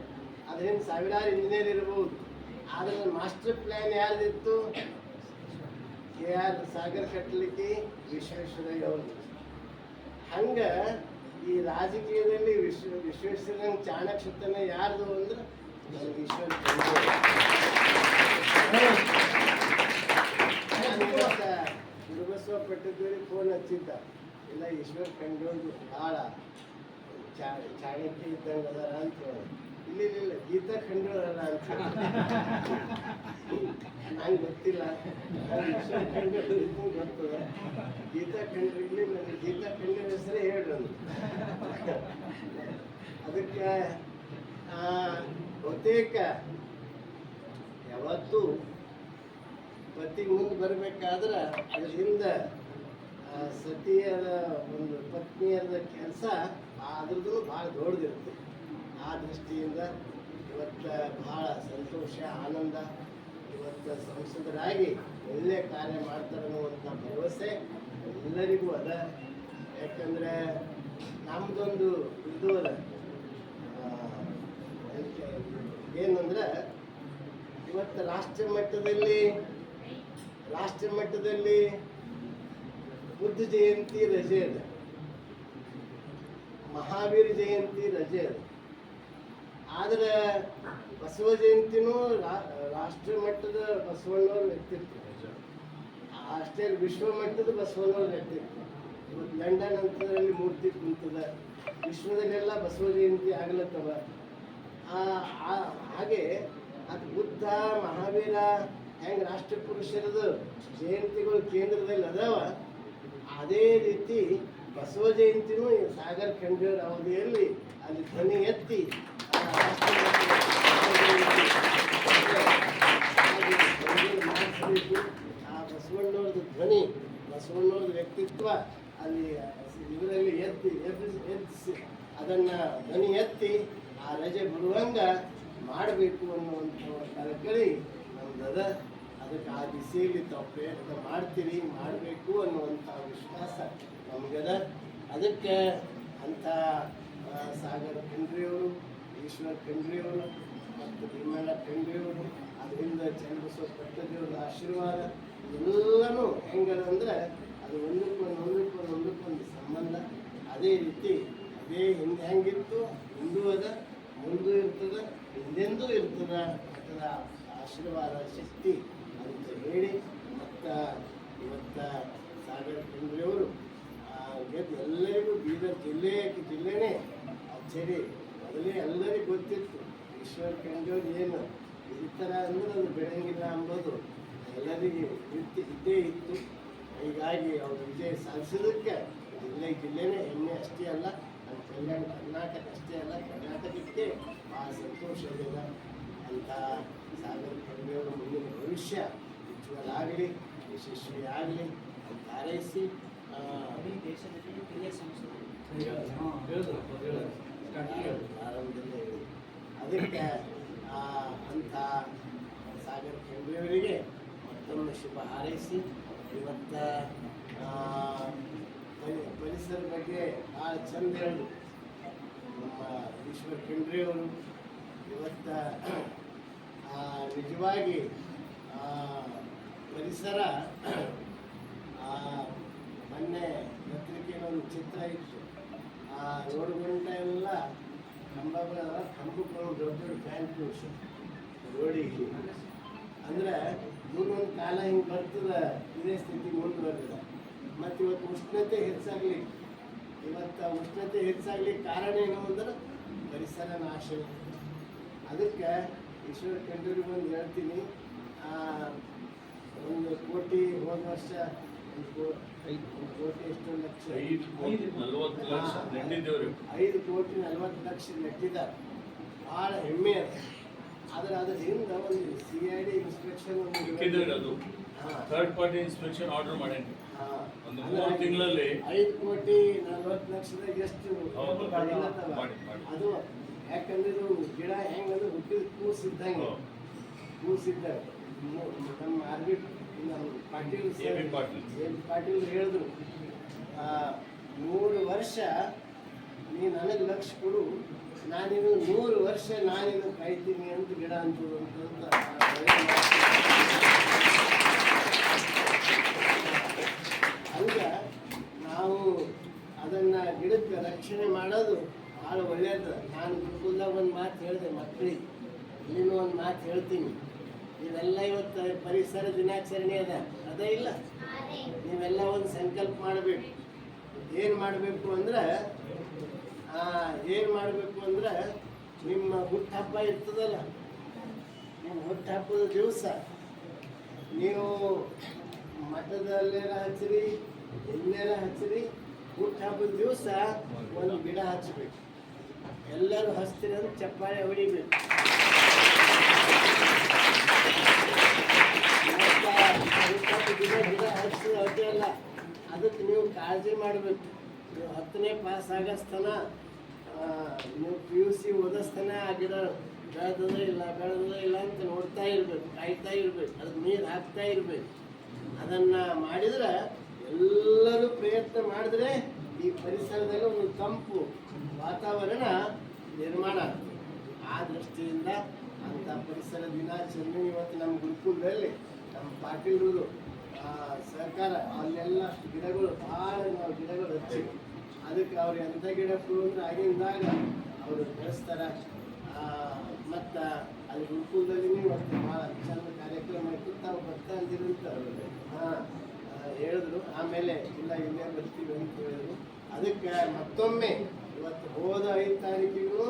ಅದರಿಂದ ಸಾವಿರಾರು ಇಂಜಿನಿಯರ್ ಇರ್ಬೋದು. ಆದರೆ ಮಾಸ್ಟರ್ ಪ್ಲ್ಯಾನ್ ಯಾರ್ದಿತ್ತು? KR ಸಾಗರ್ ಕಟ್ಟಲಿಕ್ಕೆ ವಿಶ್ವೇಶ್ವರಯ್ಯ ಅವರು. ಹಂಗೆ ಈ ರಾಜಕೀಯದಲ್ಲಿ ವಿಶ್ವೇಶ್ವರಯ್ಯ ಚಾಣಕ್ಷತನ ಯಾರ್ದು ಅಂದ್ರೆ ಈಶ್ವರ ಗುರುಬಸವ ಪಟ್ಟಿದ್ದವ್ರಿಗೆ ಫೋನ್ ಹಚ್ಚಿದ್ದ, ಇಲ್ಲ ಈಶ್ವರ್ ಖಂಡ್ರೆಯವ್ರದ್ದು ಭಾಳ ಚಾಣಕ್ಯ ಇದ್ದಂಗೆ ಅದಾರ ಅಂತ. ಇಲ್ಲ ಗೀತಾ ಖಂಡ್ರೆಯವರಲ್ಲ ಅಂತ. ನಂಗೆ ಗೊತ್ತಿಲ್ಲ, ಈಶ್ವರ್ ಖಂಡ್ರೆ ಗೊತ್ತದ. ಗೀತಾ ಖಂಡ್ರೆ ಇಲ್ಲಿ ನನಗೆ ಗೀತಾ ಖಂಡ್ರೆ ಹೆಸರೇ ಹೇಳ್ರಿ. ಅದಕ್ಕೆ ಬಹುತೇಕ ಯಾವತ್ತೂ ಪತಿ ಮುಂದೆ ಬರಬೇಕಾದ್ರೆ ಅದರಿಂದ ಸತಿಯರ ಒಂದು ಪತ್ನಿಯರದ ಕೆಲಸ ಅದ್ರದ್ದು ಭಾಳ ದೊಡ್ಡದಿರುತ್ತೆ. ಆ ದೃಷ್ಟಿಯಿಂದ ಇವತ್ತು ಭಾಳ ಸಂತೋಷ, ಆನಂದ. ಇವತ್ತು ಸಂಸದರಾಗಿ ಒಳ್ಳೆಯ ಕಾರ್ಯ ಮಾಡ್ತಾರೆ ಅನ್ನುವಂಥ ಭರವಸೆ ಎಲ್ಲರಿಗೂ ಅದ. ಯಾಕಂದರೆ ನಮ್ಮದೊಂದು ಇದು ಅದ, ಏನಂದ್ರೆ ಇವತ್ತು ರಾಷ್ಟ್ರ ಮಟ್ಟದಲ್ಲಿ ಬುದ್ಧ ಜಯಂತಿ ರಜೆ ಇದೆ, ಮಹಾವೀರ ಜಯಂತಿ ರಜೆ ಇದೆ. ಆದರೆ ಬಸವ ಜಯಂತಿನೂ ರಾಷ್ಟ್ರ ಮಟ್ಟದ ಬಸವಣ್ಣವ್ರ ವ್ಯಕ್ತಿತ್ವ, ಅಷ್ಟೇ ವಿಶ್ವ ಮಟ್ಟದ ಬಸವಣ್ಣವ್ರ ವ್ಯಕ್ತಿತ್ವ. ಇವತ್ತು ಲಂಡನ್ ಅಂತದ್ರಲ್ಲಿ ಮೂರ್ತಿ ಕುಂತದ, ವಿಶ್ವದಲ್ಲೆಲ್ಲ ಬಸವ ಜಯಂತಿ ಆಗ್ಲತ್ತವ. ಹಾಗೆ ಅದು ಬುದ್ಧ, ಮಹಾವೀರ ಹೆಂಗೆ ರಾಷ್ಟ್ರ ಪುರುಷರದು ಜಯಂತಿಗಳು ಕೇಂದ್ರದಲ್ಲಿ ಅದಾವ, ಅದೇ ರೀತಿ ಬಸವ ಜಯಂತಿನೂ ಸಾಗರ್ ಖಂಡ್ರೆಯವರ ಅವಧಿಯಲ್ಲಿ ಅಲ್ಲಿ ಧ್ವನಿ ಎತ್ತಿ ಮಾಡಿಸಬೇಕು. ಆ ಬಸವಣ್ಣವ್ರದ್ದು ಧ್ವನಿ, ಬಸವಣ್ಣವ್ರದ್ದು ವ್ಯಕ್ತಿತ್ವ ಅಲ್ಲಿ ಇದರಲ್ಲಿ ಎದ್ದಿಸಿ ಅದನ್ನು ಧ್ವನಿ ಎತ್ತಿ ಆ ರಜೆ ಬರುವಂಗೆ ಮಾಡಬೇಕು ಅನ್ನುವಂಥ ಕಳಕಳಿ ನಮ್ದದ. ಅದಕ್ಕೆ ಆ ದಿಸೆಯಲ್ಲಿ ತಾವು ಪ್ರಯತ್ನ ಮಾಡ್ತೀರಿ, ಮಾಡಬೇಕು ಅನ್ನುವಂಥ ವಿಶ್ವಾಸ ನಮಗದ. ಅದಕ್ಕೆ ಅಂಥ ಸಾಗರ್ ಖಂಡ್ರೆಯವರು, ಈಶ್ವರ್ ಖಂಡ್ರೆಯವರು ಮತ್ತು ಭೀಮಣ್ಣ ಖಂಡ್ರೆಯವರು, ಅದರಿಂದ ಚನ್ನಬಸವ ಪಟ್ಟದೇವ್ರ ಆಶೀರ್ವಾದ ಎಲ್ಲನೂ ಹೆಂಗದಂದ್ರೆ ಅದು ಒಂದಕ್ಕೊಂದು ಸಂಬಂಧ. ಅದೇ ರೀತಿ ಅದೇ ಹಿಂದೆ ಹೆಂಗಿತ್ತು ಹಿಂದೂ ಅದ, ಮುಂದೂ ಇರ್ತದೆ, ಹಿಂದೆಂದೂ ಇರ್ತದೆ. ಅದರ ಆಶೀರ್ವಾದ ಶಕ್ತಿ ಅಂತ ಹೇಳಿ ಮತ್ತು ಇವತ್ತು ಸಾಗರ್ ಖಂಡ್ರೆಯವರು ಗೆದ್ದು ಎಲ್ಲರಿಗೂ ಬೀದರ್ ಜಿಲ್ಲೆನೇ ಅಚ್ಚರಿ. ಮೊದಲೇ ಎಲ್ಲರಿಗೂ ಗೊತ್ತಿತ್ತು ಈಶ್ವರ್ ಖಂಡ್ರೆಯವ್ರು ಏನು ಇರ್ತಾರ ಅಂದ್ರೆ ಅದು ಬೆಳಂಗಿಲ್ಲ ಅಂಬೋದು ಎಲ್ಲರಿಗೂ ಇದ್ದೇ ಇತ್ತು. ಹೀಗಾಗಿ ಅವರು ವಿಜಯ ಸಾಧಿಸೋದಕ್ಕೆ ಜಿಲ್ಲೆನೇ ಹೆಮ್ಮೆ ಅಷ್ಟೇ ಅಲ್ಲ, ನಮ್ಮ ಕಲ್ಯಾಣ ಕರ್ನಾಟಕ ಅಷ್ಟೇ ಅಲ್ಲ, ಕರ್ನಾಟಕಕ್ಕೆ ಭಾಳ ಸಂತೋಷ ಇದೆ. ಅಂತ ಸಾಗರ್ ಖಂಡ್ರೆಯವರ ಮುಂದಿನ ಭವಿಷ್ಯ ಉಜ್ವಲ ಆಗಲಿ, ಯಶಸ್ವಿ ಆಗಲಿ ಅಂತ ಹಾರೈಸಿ ದೇಶದಲ್ಲಿ ಹಿರಿಯ ಸಂಸದರು ಆರಂಭದಲ್ಲೇ ಹೇಳಿ ಅದಕ್ಕೆ ಅಂಥ ಸಾಗರ್ ಖಂಡ್ರೆಯವರಿಗೆ ಮತ್ತೊಮ್ಮೆ ಶುಭ ಹಾರೈಸಿ ಇವತ್ತು ಪರಿಸರ ಬಗ್ಗೆ ಭಾಳ ಚಂದ ಹೇಳಿದ್ರು ನಮ್ಮ ಈಶ್ವರ್ ಖಂಡ್ರೆಯವರು. ಇವತ್ತು ನಿಜವಾಗಿ ಪರಿಸರ ಮೊನ್ನೆ ಪತ್ರಿಕೆಯಲ್ಲಿ ಒಂದು ಚಿತ್ರ ಇತ್ತು. ರೋಡ್ಗುಂಟ ಎಲ್ಲ ಕಂಬಗಳು ದೊಡ್ಡ ದೊಡ್ಡ ಫ್ಯಾನ್ ಟ್ಯೂಬ್ಸ್ ರೋಡಿಗೆ ಅಂದ್ರೆ ಮುಂದೊಂದು ಕಾಲ ಹಿಂಗೆ ಬರ್ತದ, ಇದೇ ಸ್ಥಿತಿ ಮುಂದುವರೆದಿದೆ. ಮತ್ತು ಇವತ್ತು ಉಷ್ಣತೆ ಹೆಚ್ಚಾಗ್ಲಿಕ್ಕೆ ಕಾರಣ ಏನು ಅಂದ್ರೆ ಪರಿಸರ ನಾಶ. ಅದಕ್ಕೆ ಈಶ್ವರ್ ಖಂಡ್ರೆಯವರಿಗೆ ಒಂದು ಹೇಳ್ತೀನಿ, 1 ಕೋಟಿ ಹೋದ ವರ್ಷ 1 ಕೋಟಿ ಎಷ್ಟು ಲಕ್ಷ 5 ಕೋಟಿ 40 ಲಕ್ಷ ನೆಟ್ಟಿದ್ದೇವ್ರಿ. 5 ಕೋಟಿ 40 ಲಕ್ಷ ನೆಟ್ಟಿದ್ದಾರೆ. ಭಾಳ ಹೆಮ್ಮೆ ಅದು. ಆದ್ರೆ ಅದರಿಂದ ಒಂದು CID ಇನ್ಸ್ಪೆಕ್ಷನ್ ಅದು ಥರ್ಡ್ ಪಾರ್ಟಿ ಇನ್ಸ್ಪೆಕ್ಷನ್ ಆರ್ಡರ್ ಮಾಡೇನಿ. ಒಂದು 3 ತಿಂಗಳಲ್ಲಿ 5 ಕೋಟಿ 40 ಲಕ್ಷದಾಗ ಎಷ್ಟು ಅದು ಯಾಕಂದ್ರೆ ಇದು ಗಿಡ ಹೆಂಗಂದ್ರೆ ಹುಟ್ಟಿದ ಕೂಸಿದ್ದಂಗೆ ನಮ್ಮ RB ಪಾಟೀಲ್ ಹೇಳಿದ್ರು, 3 ವರ್ಷ ನೀ ನನಗೆ ಲಕ್ಷ ಕೊಡು, ನಾನಿನ್ನು 100 ವರ್ಷ ನಾನಿನ್ನು ಕಾಯ್ತೀನಿ ಅಂತ ಗಿಡ ಅಂತದ್ದು ಅಂತ. ಹಂಗೆ ನಾವು ಅದನ್ನು ಗಿಡಕ್ಕೆ ರಕ್ಷಣೆ ಮಾಡೋದು ಭಾಳ ಒಳ್ಳೆಯದು. ನಾನು ಗುರುಕುಲದಾಗ ಒಂದು ಮಾತು ಹೇಳಿದೆ ಮಕ್ಕಳಿಗೆ, ಇಲ್ಲಿನೂ ಒಂದು ಮಾತು ಹೇಳ್ತೀನಿ. ಇವೆಲ್ಲ ಇವತ್ತು ಪರಿಸರ ದಿನಾಚರಣೆ ಅದೇ ಇಲ್ಲ, ನೀವೆಲ್ಲ ಒಂದು ಸಂಕಲ್ಪ ಮಾಡಬೇಕು. ಏನು ಮಾಡಬೇಕು ಅಂದ್ರೆ ನಿಮ್ಮ ಹುಟ್ಟುಹಬ್ಬ ಇರ್ತದಲ್ಲ, ನಿಮ್ಮ ಹುಟ್ಟುಹಬ್ಬದ ದಿವಸ ನೀವು ಮಠದಲ್ಲೆಲ್ಲ ಹಚ್ಚಿರಿ, ಎಲ್ಲೆಲ್ಲ ಹಚ್ಚಿರಿ, ಹುಟ್ಟುಹಬ್ಬದ ದಿವಸ ಒಂದು ಗಿಡ ಹಚ್ಚಬೇಕು. ಎಲ್ಲರೂ ಹಚ್ತೀರಿ ಅಂದ್ರೆ ಚಪ್ಪಾಳೆ ಹೊಡಿಬೇಕು. ಗಿಡ ಹಚ್ಚಿ ಅದೇ ಅಲ್ಲ, ಅದಕ್ಕೆ ನೀವು ಕಾಳಜಿ ಮಾಡಬೇಕು. ನೀವು 10ನೇ ಪಾಸ್ ಆಗಸ್ತನ, ನೀವು PUC ಓದಿಸ್ತನ ಆ ಗಿಡ ಬೆಳೆದದ ಇಲ್ಲ ಅಂತ ನೋಡ್ತಾ ಇರ್ಬೇಕು, ಕಾಯ್ತಾ ಇರ್ಬೇಕು, ಅದಕ್ಕೆ ನೀರು ಹಾಕ್ತಾ ಇರ್ಬೇಕು. ಅದನ್ನು ಮಾಡಿದ್ರೆ, ಎಲ್ಲರೂ ಪ್ರಯತ್ನ ಮಾಡಿದ್ರೆ ಈ ಪರಿಸರದಲ್ಲಿ ಒಂದು ತಂಪು ವಾತಾವರಣ ನಿರ್ಮಾಣ ಆಗ್ತದೆ. ಆ ದೃಷ್ಟಿಯಿಂದ ಅಂಥ ಪರಿಸರ ದಿನಾಚರಣೆ ಇವತ್ತು ನಮ್ಮ ಗುರುಕುಲದಲ್ಲಿ ನಮ್ಮ ಪಾಟೀಲ್ರು ಸಹಕಾರ, ಅಲ್ಲೆಲ್ಲ ಗಿಡಗಳು ಭಾಳ ನಾವು ಗಿಡಗಳು ಹಚ್ಚಿವಿ. ಅದಕ್ಕೆ ಅವ್ರು ಎಂಥ ಗಿಡ ಅಂದ್ರೆ ಆಗಿಂದಾಗ ಅವರು ಬೆಳೆಸ್ತಾರೆ. ಮತ್ತು ಅಲ್ಲಿ ಗುರುಕುಲದಲ್ಲಿ ಇವತ್ತು ಭಾಳ ಚಂದ ಕಾರ್ಯಕ್ರಮ ಇತ್ತು, ತಾವು ಬರ್ತಾ ಅಂದಿರಂತ ಹೇಳಿದ್ರು. ಆಮೇಲೆ ಇಲ್ಲ ಇಲ್ಲೇ ಬರ್ತೀವಿ ಅಂತ ಹೇಳಿದ್ರು. ಅದಕ್ಕೆ ಮತ್ತೊಮ್ಮೆ ಇವತ್ತು ಹೋದ 5 ತಾರೀಕಿಗೂ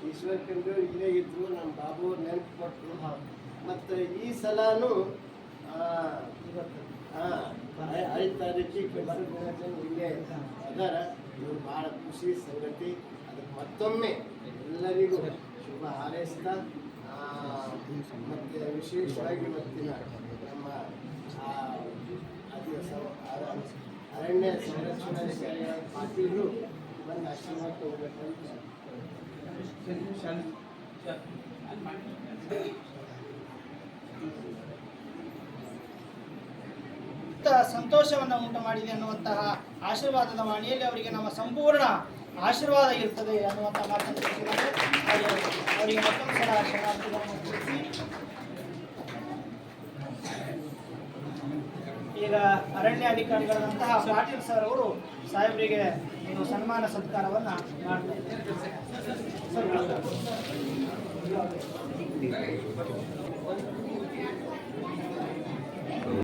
ಈಶ್ವರ್ ಖಂಡ್ರೆ ಇಲ್ಲೇ ಇದ್ರು, ನಮ್ಮ ಬಾಬು ಅವ್ರು ನೆನಪು ಕೊಟ್ಟರು. ಮತ್ತು ಈ ಸಲಾನು 5 ತಾರೀಕಿಗೆ ಪರಿಸರ ದಿನಾಚರಣೆ ಇಲ್ಲೇ ಅದಾರ. ಇದು ಭಾಳ ಖುಷಿ ಸಂಗತಿ. ಅದಕ್ಕೆ ಮತ್ತೊಮ್ಮೆ ಎಲ್ಲರಿಗೂ ಶುಭ ಹಾರೈಸ್ತಾ, ಮತ್ತು ವಿಶೇಷವಾಗಿ ಇವತ್ತಿನ ನಮ್ಮ ಅರಣ್ಯ ಸಂರಕ್ಷಣಾಧಿಕಾರಿಗಳ ಪಾಟೀಲರು ಬಂದು ಆಶೀರ್ವಾದ ತಗೋಬೇಕಂತ ಸಂತೋಷವನ್ನು ಉಂಟು ಮಾಡಿದೆ ಅನ್ನುವಂತಹ ಆಶೀರ್ವಾದದ ವಾಣಿಯಲ್ಲಿ ಅವರಿಗೆ ನಮ್ಮ ಸಂಪೂರ್ಣ ಆಶೀರ್ವಾದ ಇರ್ತದೆ ಅನ್ನುವಂಥ ಮಾತನ್ನು ತಿಳಿಸಿದ್ದಾರೆ. ಅವರಿಗೆ ಮತ್ತೊಂದು ಸಲ ಶರಣಾರ್ಥಿಗಳನ್ನು ತಿಳಿಸಿ ಈಗ ಅರಣ್ಯಾಧಿಕಾರಿಗಳಾದಂತಹ ಪಾಟೀಲ್ ಸರ್ ಅವರು ಸಾಹೇಬರಿಗೆ ಸನ್ಮಾನ ಸತ್ಕಾರವನ್ನು ಮಾಡ್ತಾರೆ.